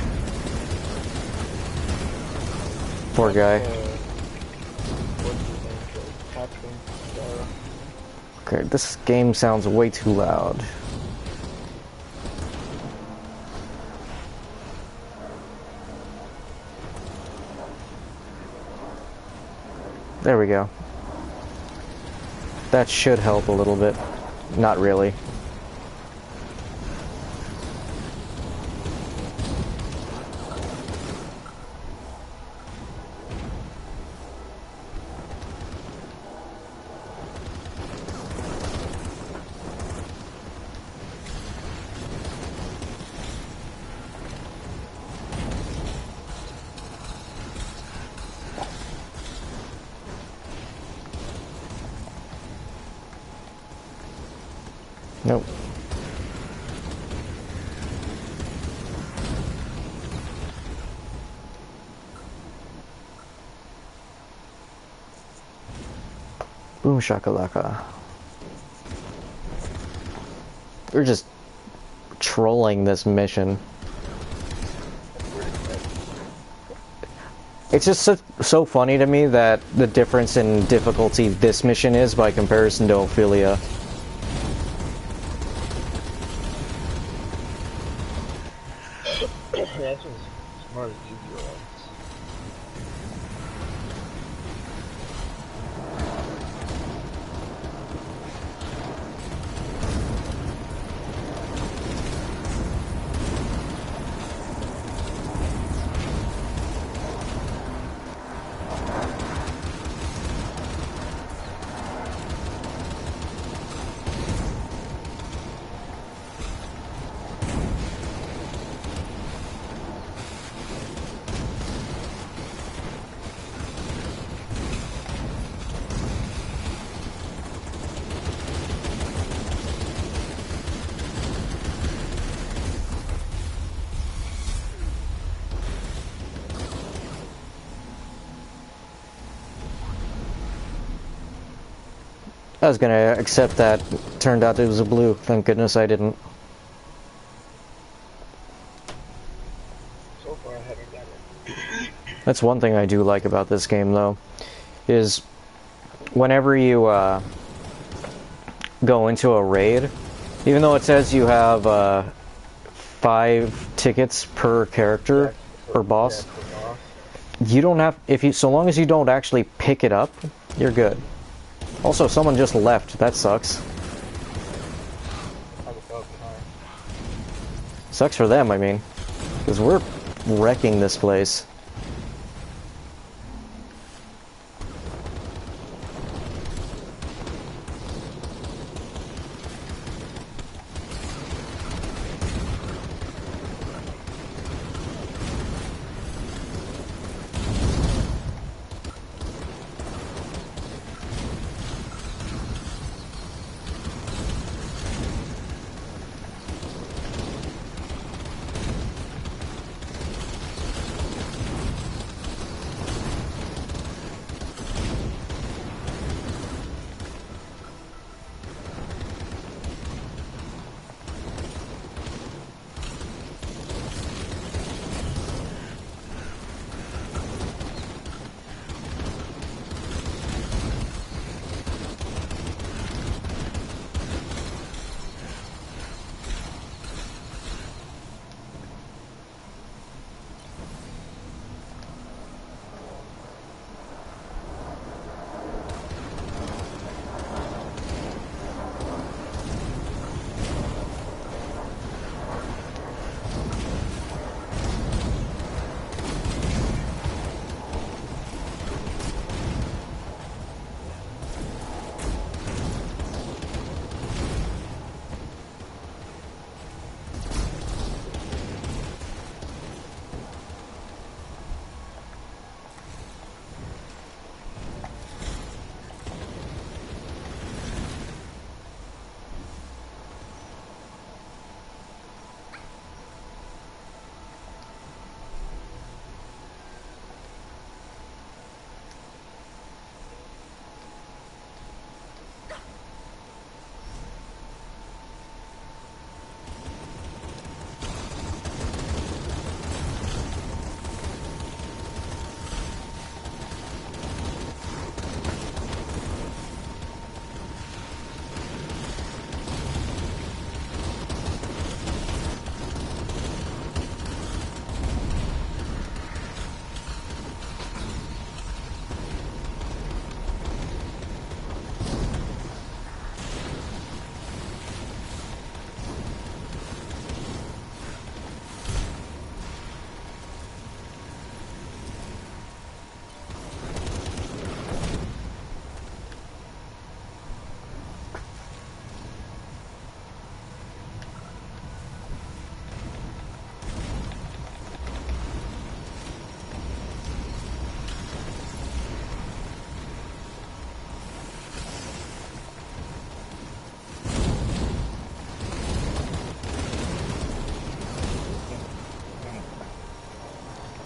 Poor guy. Okay, this game sounds way too loud. There we go. That should help a little bit. Not really. Nope. Boom shakalaka. We're just trolling this mission. It's just so funny to me that the difference in difficulty this mission is by comparison to Ophelia. Yeah, this one's smart as easier ones. I was gonna accept that. Turned out it was a blue. Thank goodness I didn't. So far I haven't got it. That's one thing I do like about this game, though, is whenever you go into a raid, even though it says you have 5 tickets per character, per boss, You don't have, if you, so long as you don't actually pick it up, you're good. Also, someone just left. That sucks. I was so behind. Sucks for them, I mean. Because we're wrecking this place.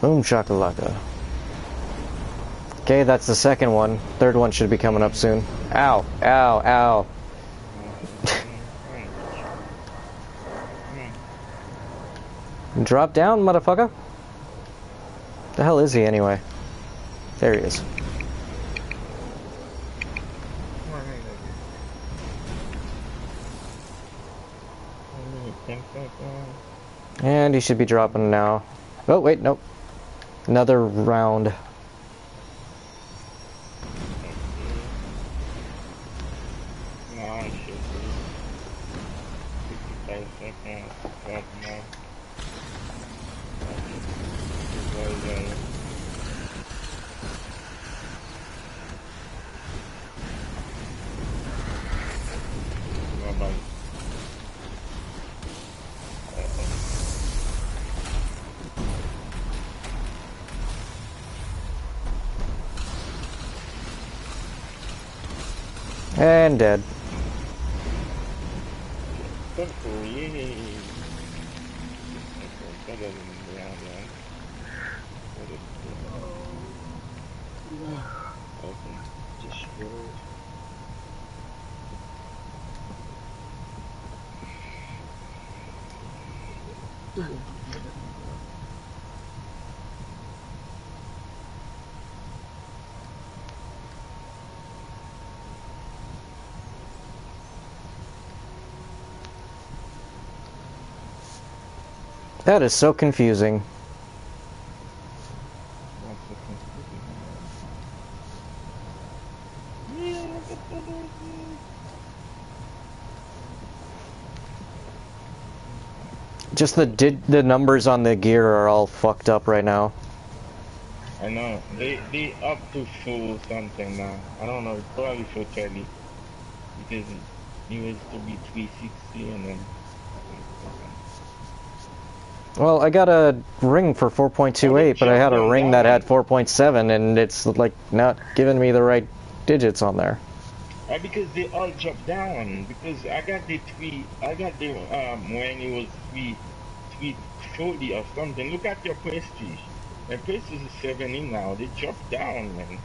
Boom shakalaka. Okay, that's the second one. Third one should be coming up soon. Ow, ow, ow. Drop down, motherfucker. The hell is he anyway? There he is. And he should be dropping now. Oh, wait, nope. Another round. No, I should be. 55 seconds. Drop now. Bye-bye. And dead. Good for you. Better than the round one. Open. Destroyed. That is so confusing. One second. Just the numbers on the gear are all fucked up right now. I know. They up to full something now. I don't know. It's probably full 30 because it used to be 360 and then. Well, I got a ring for 4.28, but I had a ring that had 4.7, and it's like not giving me the right digits on there. Because they all dropped down. Because I got the when it was 340 or something. Look at your prestige. My prestige is 70 now. They dropped down, man.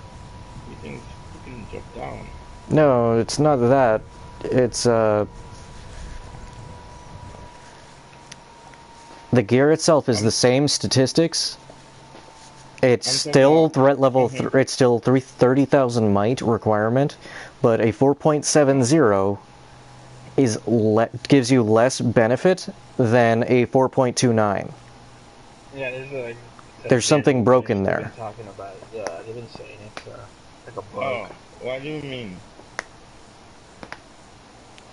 Everything's freaking dropped down. No, it's not that. It's the gear itself is the same statistics. It's still threat level. It's still 30,000 might requirement, but a 4.70 is gives you less benefit than a 4.29. Yeah, There's something broken there. Talking about it. Yeah, they've been saying it's like a bug. Oh, what do you mean?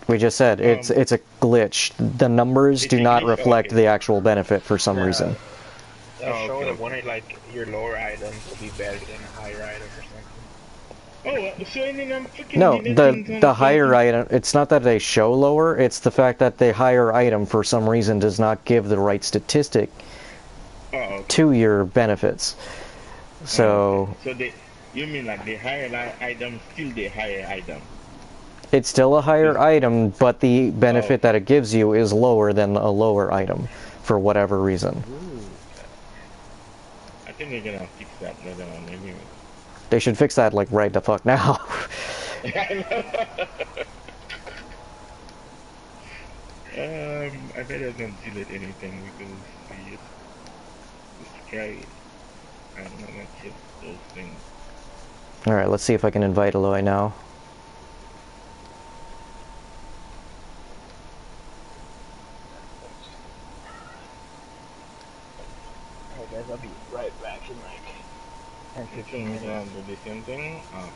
We just said it's a glitch. The numbers do not reflect the actual benefit for some reason. I showed wanted like your lower item to be better than a higher item or something. Oh, so then I'm freaking. No, the higher item. It's not that they show lower. It's the fact that the higher item for some reason does not give the right statistic to your benefits. So. So you mean like the higher item still the higher item? It's still a higher item, but the benefit that it gives you is lower than a lower item, for whatever reason. I think they're gonna fix that later on anyway. They should fix that, like, right the fuck now. I better don't delete anything because it's scary. I'm not gonna check those things. Alright, let's see if I can invite Aloy now. Guys, I'll be right back in like 10-15 minutes. Do the same thing? I'm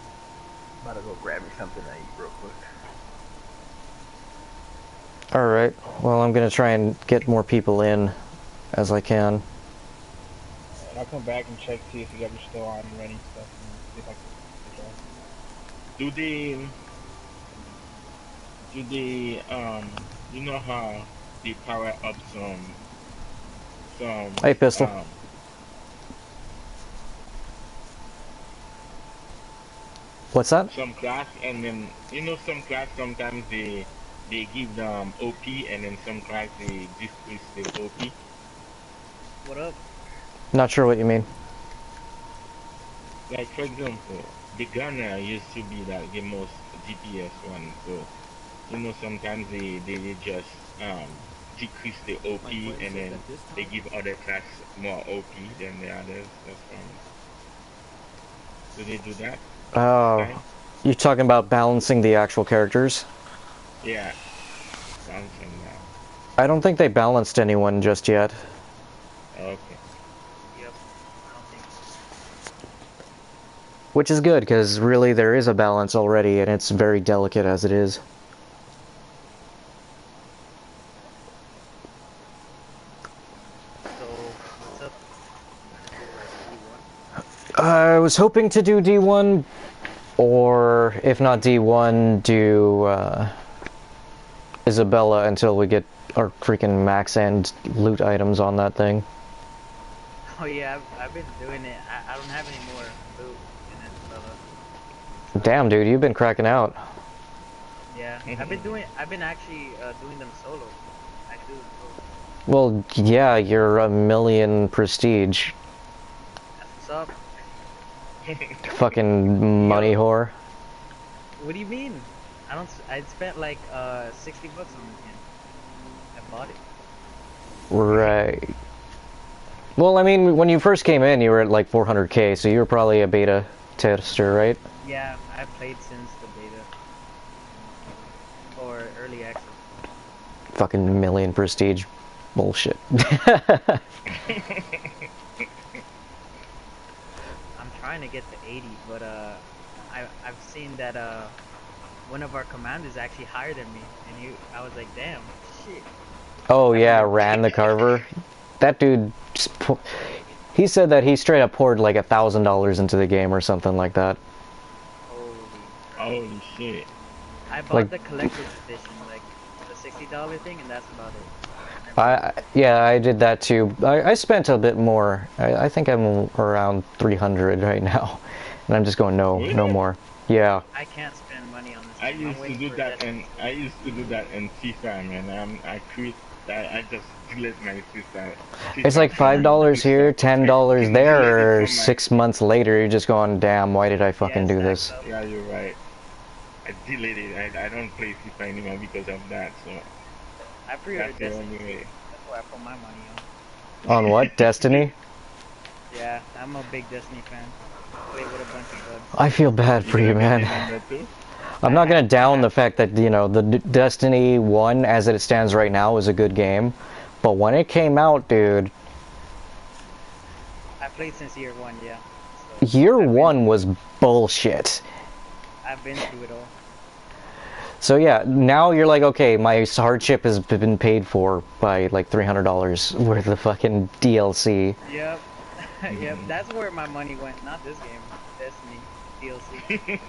about to go grab me something to eat real quick. Alright, well I'm gonna try and get more people in as I can. And I'll come back and check, see if you guys are still on and running stuff, and see if I can you know how they power up some Hey, Pistol. What's that? Some class, and then some class sometimes they give them OP, and then some class they decrease the OP. What up? Not sure what you mean. Like for example, the gunner used to be like the most DPS one, so sometimes they just decrease the OP, and then they give other class more OP than the others. That's fine. Do they do that? Oh, you're talking about balancing the actual characters? Yeah, balancing that. I don't think they balanced anyone just yet. Okay. Yep. I don't think so. Which is good, because really there is a balance already, and it's very delicate as it is. So, what's up? I was hoping to do D1, or if not D1, do Isabella until we get our freaking max end loot items on that thing. Oh yeah, I've been doing it. I don't have any more loot in Isabella. Damn, dude, you've been cracking out. Yeah, I've been actually doing them solo. I do them solo. Well, yeah, you're a million prestige. That's what's up. Fucking money whore. What do you mean? I spent like 60 bucks on this game. I bought it. Right. Well, I mean, when you first came in, you were at like 400k, so you were probably a beta tester, right? Yeah, I've played since the beta. Or early access. Fucking million prestige bullshit. I'm trying to get to 80, but I've seen that one of our commanders actually higher than me, and I was like, damn, shit. Oh yeah, Ran the Carver. That dude, he said that he straight up poured like $1,000 into the game or something like that. Holy shit. I bought Like- the collector's edition, like the $60 thing, and that's about it. Yeah, I did that too. I spent a bit more. I think I'm around 300 right now, and I'm just going no Really? more. Yeah. I can't spend money on this. I game. I'm used to waiting do for that, Destiny. and I used to do that in FIFA, man. I quit. I just delete my FIFA. It's like $5 here, $10 there, or 6 months later, you're just going, damn, why did I fucking do this? Stacks up. Yeah, you're right. I deleted it. I don't play FIFA anymore because of that. So I pre-ordered that's the Destiny. only way. That's where I put my money on. On what? Destiny? Yeah, I'm a big Destiny fan. Play with a bunch of bugs. I feel bad for you, man. That too? I'm not gonna down the fact that, you know, the Destiny 1, as it stands right now, is a good game. But when it came out, dude, I played since year one, yeah. So year 1 was bullshit. I've been through it all. So yeah, now you're like, okay, my hardship has been paid for by like $300 worth of fucking DLC. Yep. Yep, that's where my money went, not this game. Destiny DLC.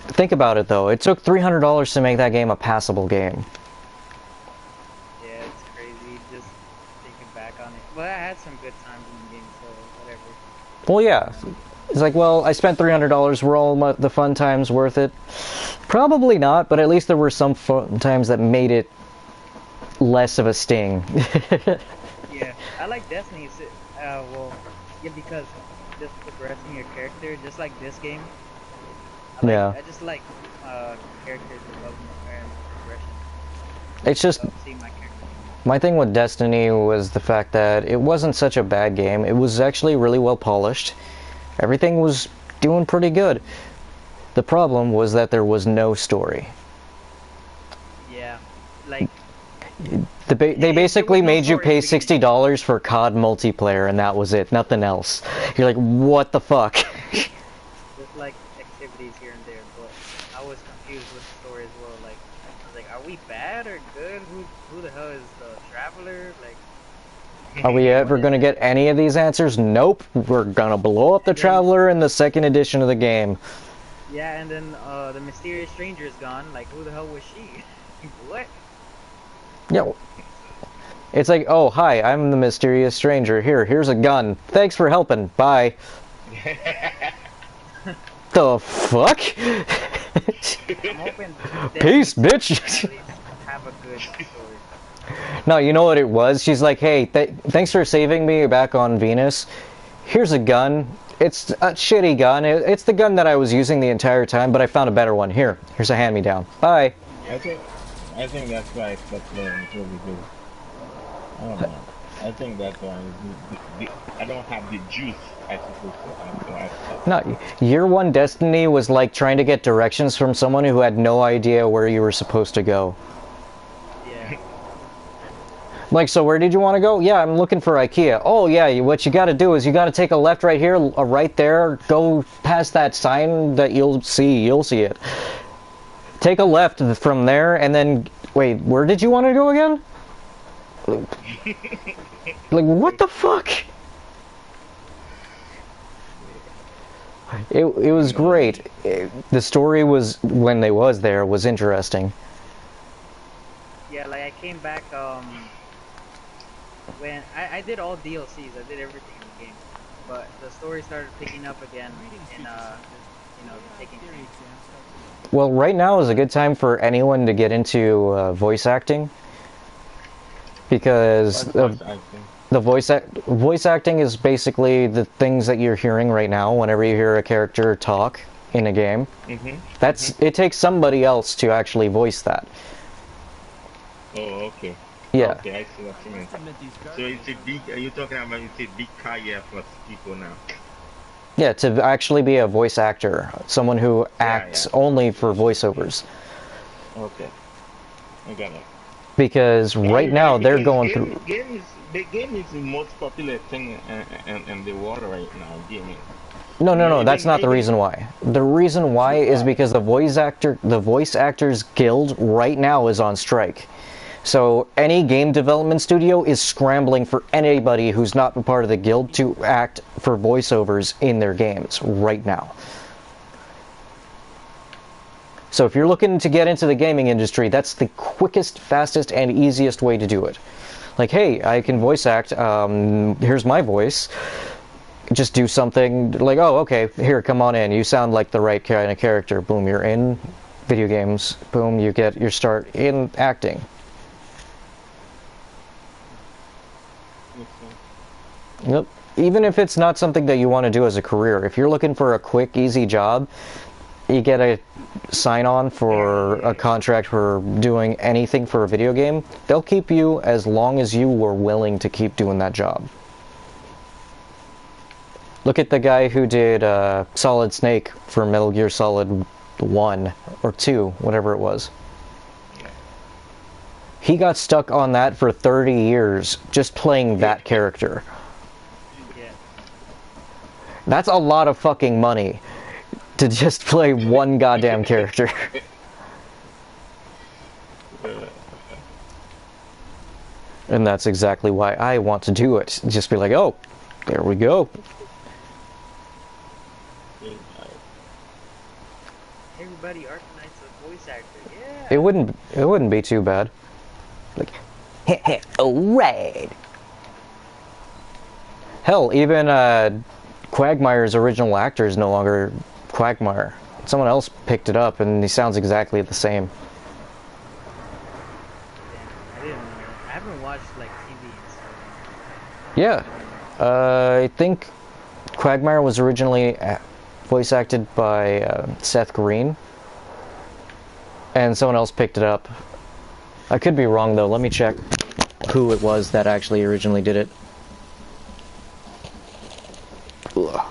Think about it though, it took $300 to make that game a passable game. Yeah, it's crazy just thinking back on it. But I had some good times in the game, so whatever. Well, yeah. It's like, well, I spent $300, were all the fun times worth it? Probably not, but at least there were some fun times that made it less of a sting. Yeah, I like Destiny. Well, yeah, because just progressing your character, just like this game. Yeah. I just like character development and progression. It's just, See my character. my thing with Destiny was the fact that it wasn't such a bad game. It was actually really well polished. Everything was doing pretty good. The problem was that there was no story. Yeah, like They basically no made you story pay at the beginning. $60 for COD multiplayer, and that was it. Nothing else. You're like, what the fuck? just like activities here and there, but I was confused with the story as well. Like, I was like, are we bad or good? Who the hell is the traveler? Like, Are we ever gonna get any of these answers? Nope. We're gonna blow up the Traveler in the second edition of the game. yeah, and then the mysterious stranger is gone. Like, who the hell was she? What? Yeah. It's like, oh, hi, I'm the mysterious stranger. Here's a gun. Thanks for helping. Bye. The fuck? I'm hoping Peace, Destiny bitch. at least have a good story. No, you know what it was? She's like, hey, thanks for saving me back on Venus. Here's a gun. It's a shitty gun. It's the gun that I was using the entire time, but I found a better one. Here's a hand-me-down. Bye. I think that's why it's that playing really good. I don't know. I think that's why I don't have the juice I supposed to have. So No, year 1 Destiny was like trying to get directions from someone who had no idea where you were supposed to go. Yeah. Like, so where did you want to go? Yeah, I'm looking for IKEA. Oh, yeah, what you got to do is you got to take a left right here, a right there, go past that sign that you'll see it. Take a left from there, and then, wait, where did you want to go again? Like, what the fuck? It was great. The story was, when they was there, was interesting. Yeah, like I came back when I did all DLCs, I did everything in the game, but the story started picking up again and taking shape. Well, right now is a good time for anyone to get into voice acting, because the voice acting is basically the things that you're hearing right now whenever you hear a character talk in a game. It takes somebody else to actually voice that. Oh, okay. Yeah. Okay, I see what you mean. So it's a big. Are you talking about it's a big career for people now? Yeah, to actually be a voice actor, someone who acts only for voiceovers. Okay, I got it. Because right now they're going through. The game is the most popular thing in the world right now. Gaming. No, that's not the reason why. The reason why is because the voice actors guild right now is on strike. So any game development studio is scrambling for anybody who's not a part of the guild to act for voiceovers in their games right now. So if you're looking to get into the gaming industry, that's the quickest, fastest, and easiest way to do it. Like, hey, I can voice act, here's my voice. Just do something like, oh, okay, here, come on in. You sound like the right kind of character. Boom, you're in video games. Boom, you get your start in acting. Yep. Even if it's not something that you want to do as a career, if you're looking for a quick, easy job, you get a sign-on for a contract for doing anything for a video game, they'll keep you as long as you were willing to keep doing that job. Look at the guy who did Solid Snake for Metal Gear Solid 1 or 2, whatever it was. He got stuck on that for 30 years just playing that character. Yeah. That's a lot of fucking money to just play one goddamn character. And that's exactly why I want to do it. Just be like, oh, there we go. Everybody, Arcanite's a voice actor. Yeah. It wouldn't be too bad. Like, heh, alright. Hell, even Quagmire's original actor is no longer Quagmire. Someone else picked it up, and he sounds exactly the same. Damn, I didn't know. I haven't watched like TV and stuff. Yeah, I think Quagmire was originally voice acted by Seth Green, and someone else picked it up. I could be wrong though. Let me check who it was that actually originally did it. Ugh.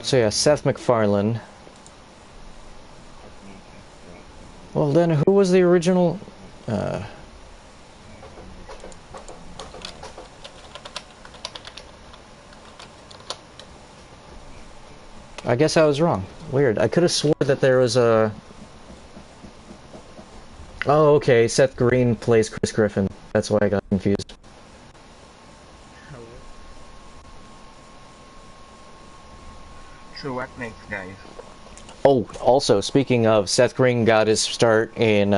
So yeah, Seth MacFarlane. Well then, who was the original? I guess I was wrong. Weird. I could have swore that there was a... Oh, okay. Seth Green plays Chris Griffin. That's why I got confused. So what next, guys? Oh, also, speaking of, Seth Green got his start in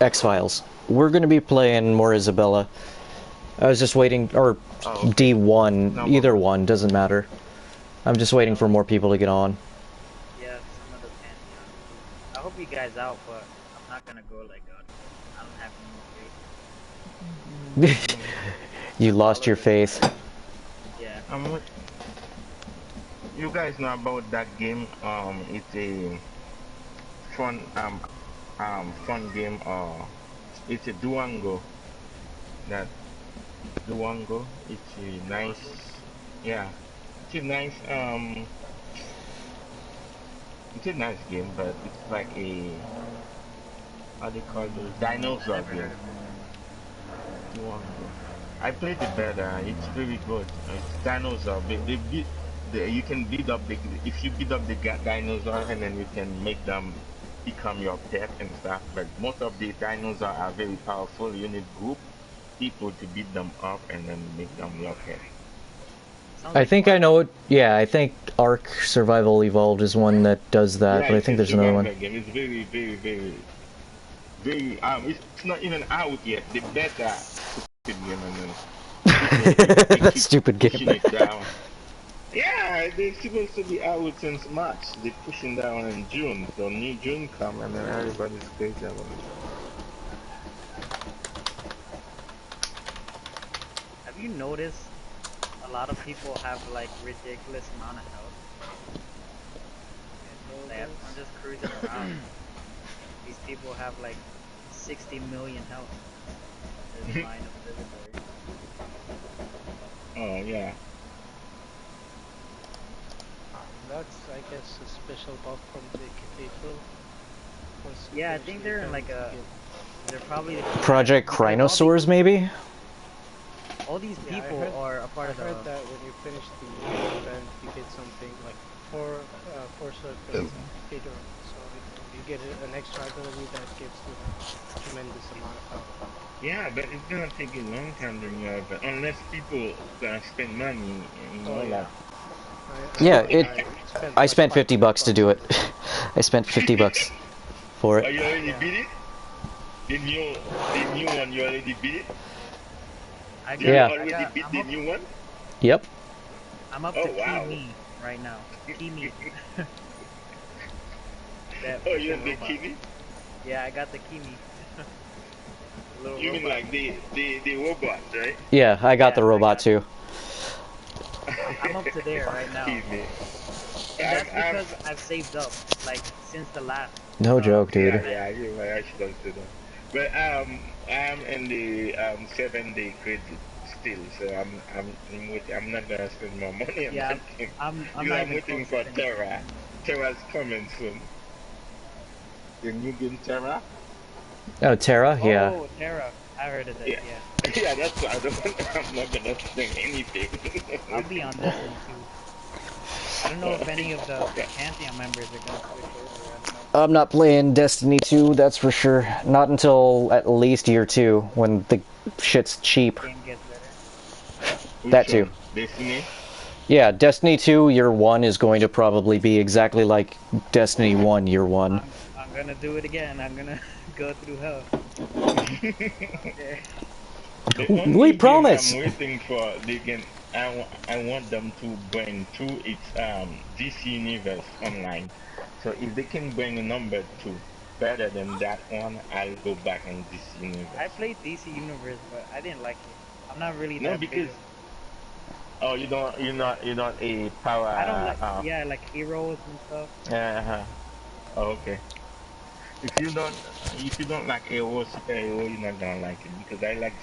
X-Files. We're going to be playing more Isabella. I was just waiting, or D1, No, either one, doesn't matter. I'm just waiting for more people to get on. Yeah, some of the Pantheon. I hope you guys out, but I'm not gonna go like I don't have any more faith. You lost your faith. Yeah. You guys know about that game? It's a fun fun game. It's a Duango. That Duango. It's a nice, yeah. It's a nice it's a nice game, but it's like a, how do you call it, dinosaur game. Duango. I played the beta. It's very good. It's dinosaur. They beat you can beat up the, if you beat up the dinosaur, and then you can make them become your pet and stuff. But most of the dinosaurs are very powerful. You need group people to beat them up and then make them your pet. I think I know it. Yeah, I think Ark Survival Evolved is one that does that, Yeah, but I think there's another one. game. It's very, very, very, very. It's not even out yet. The beta stupid game, and then That stupid pushing game. it down. Yeah, they're supposed to be out since March. They're pushing down in June. So new June come, and then everybody's crazy about it. Have you noticed a lot of people have like ridiculous amount of health? Like, I'm just cruising around. These people have like 60 million health. There's mine of Oh yeah. That's, I guess, a special buff from the cathedral. Yeah, I think they're in like a. They're probably. Project Crinosaurs, maybe? all these Yeah, people are a part I of heard the. that when you finish the event, you get something like four circles and bigger. So you get an extra ability that gives you a tremendous amount of health. Yeah, but it's gonna take a long time to have it, unless people gonna spend money, Oh like. yeah, I Yeah, know a it. guy spent I like spent 50 bucks to do $500 it. on it. I spent 50 bucks for Oh, it. you already Yeah. beat it? The new one, you already beat it? I Did you got, Yeah. I already got, beat the new one? Yep. I'm up Oh to Key wow. Me right now. Key Me, that Oh, you freaking have the robot. kiwi? Yeah, I got the Key Me, the little You mean robot. like the robot, right? Yeah, I got Yeah, the I robot got. too. I'm up to there right now, Kiwi. and that's I'm because I've saved up like since the last No joke, Yeah, dude. event. yeah, you're right. I should have said that. But I'm in the 7 day credit still, so I'm waiting. I'm not gonna spend more money on Yeah, that game I'm because not I'm even waiting close to for finishing. Terra. Terra's coming soon. The new game Terra. Oh, Terra? Yeah. Oh, Terra, I heard of this. Yeah, Yeah, yeah. That's why I don't. I'm not gonna spend anything. I'll be waiting on for. Destiny 2. I don't know if any of the Pantheon members are gonna switch over. I don't know. I'm not playing Destiny 2, that's for sure. Not until at least year 2, when the shit's cheap. Game gets better. That Which too. one? Destiny. Yeah, Destiny 2 year 1 is going to probably be exactly like Destiny 1 year 1. I'm gonna do it again. I'm gonna go through hell. Okay. The We only game I'm promise! waiting for, I want them to bring to its DC Universe online. So if they can bring a number two better than that one, I'll go back on DC I Universe. played DC Universe, but I didn't like it. I'm not really No, that big because of. oh, you don't, Yeah. you're not a power. I don't like. Yeah, like heroes and stuff. Uh, oh, okay. If you don't, if you don't like hero, superhero, you're not gonna like it because I like.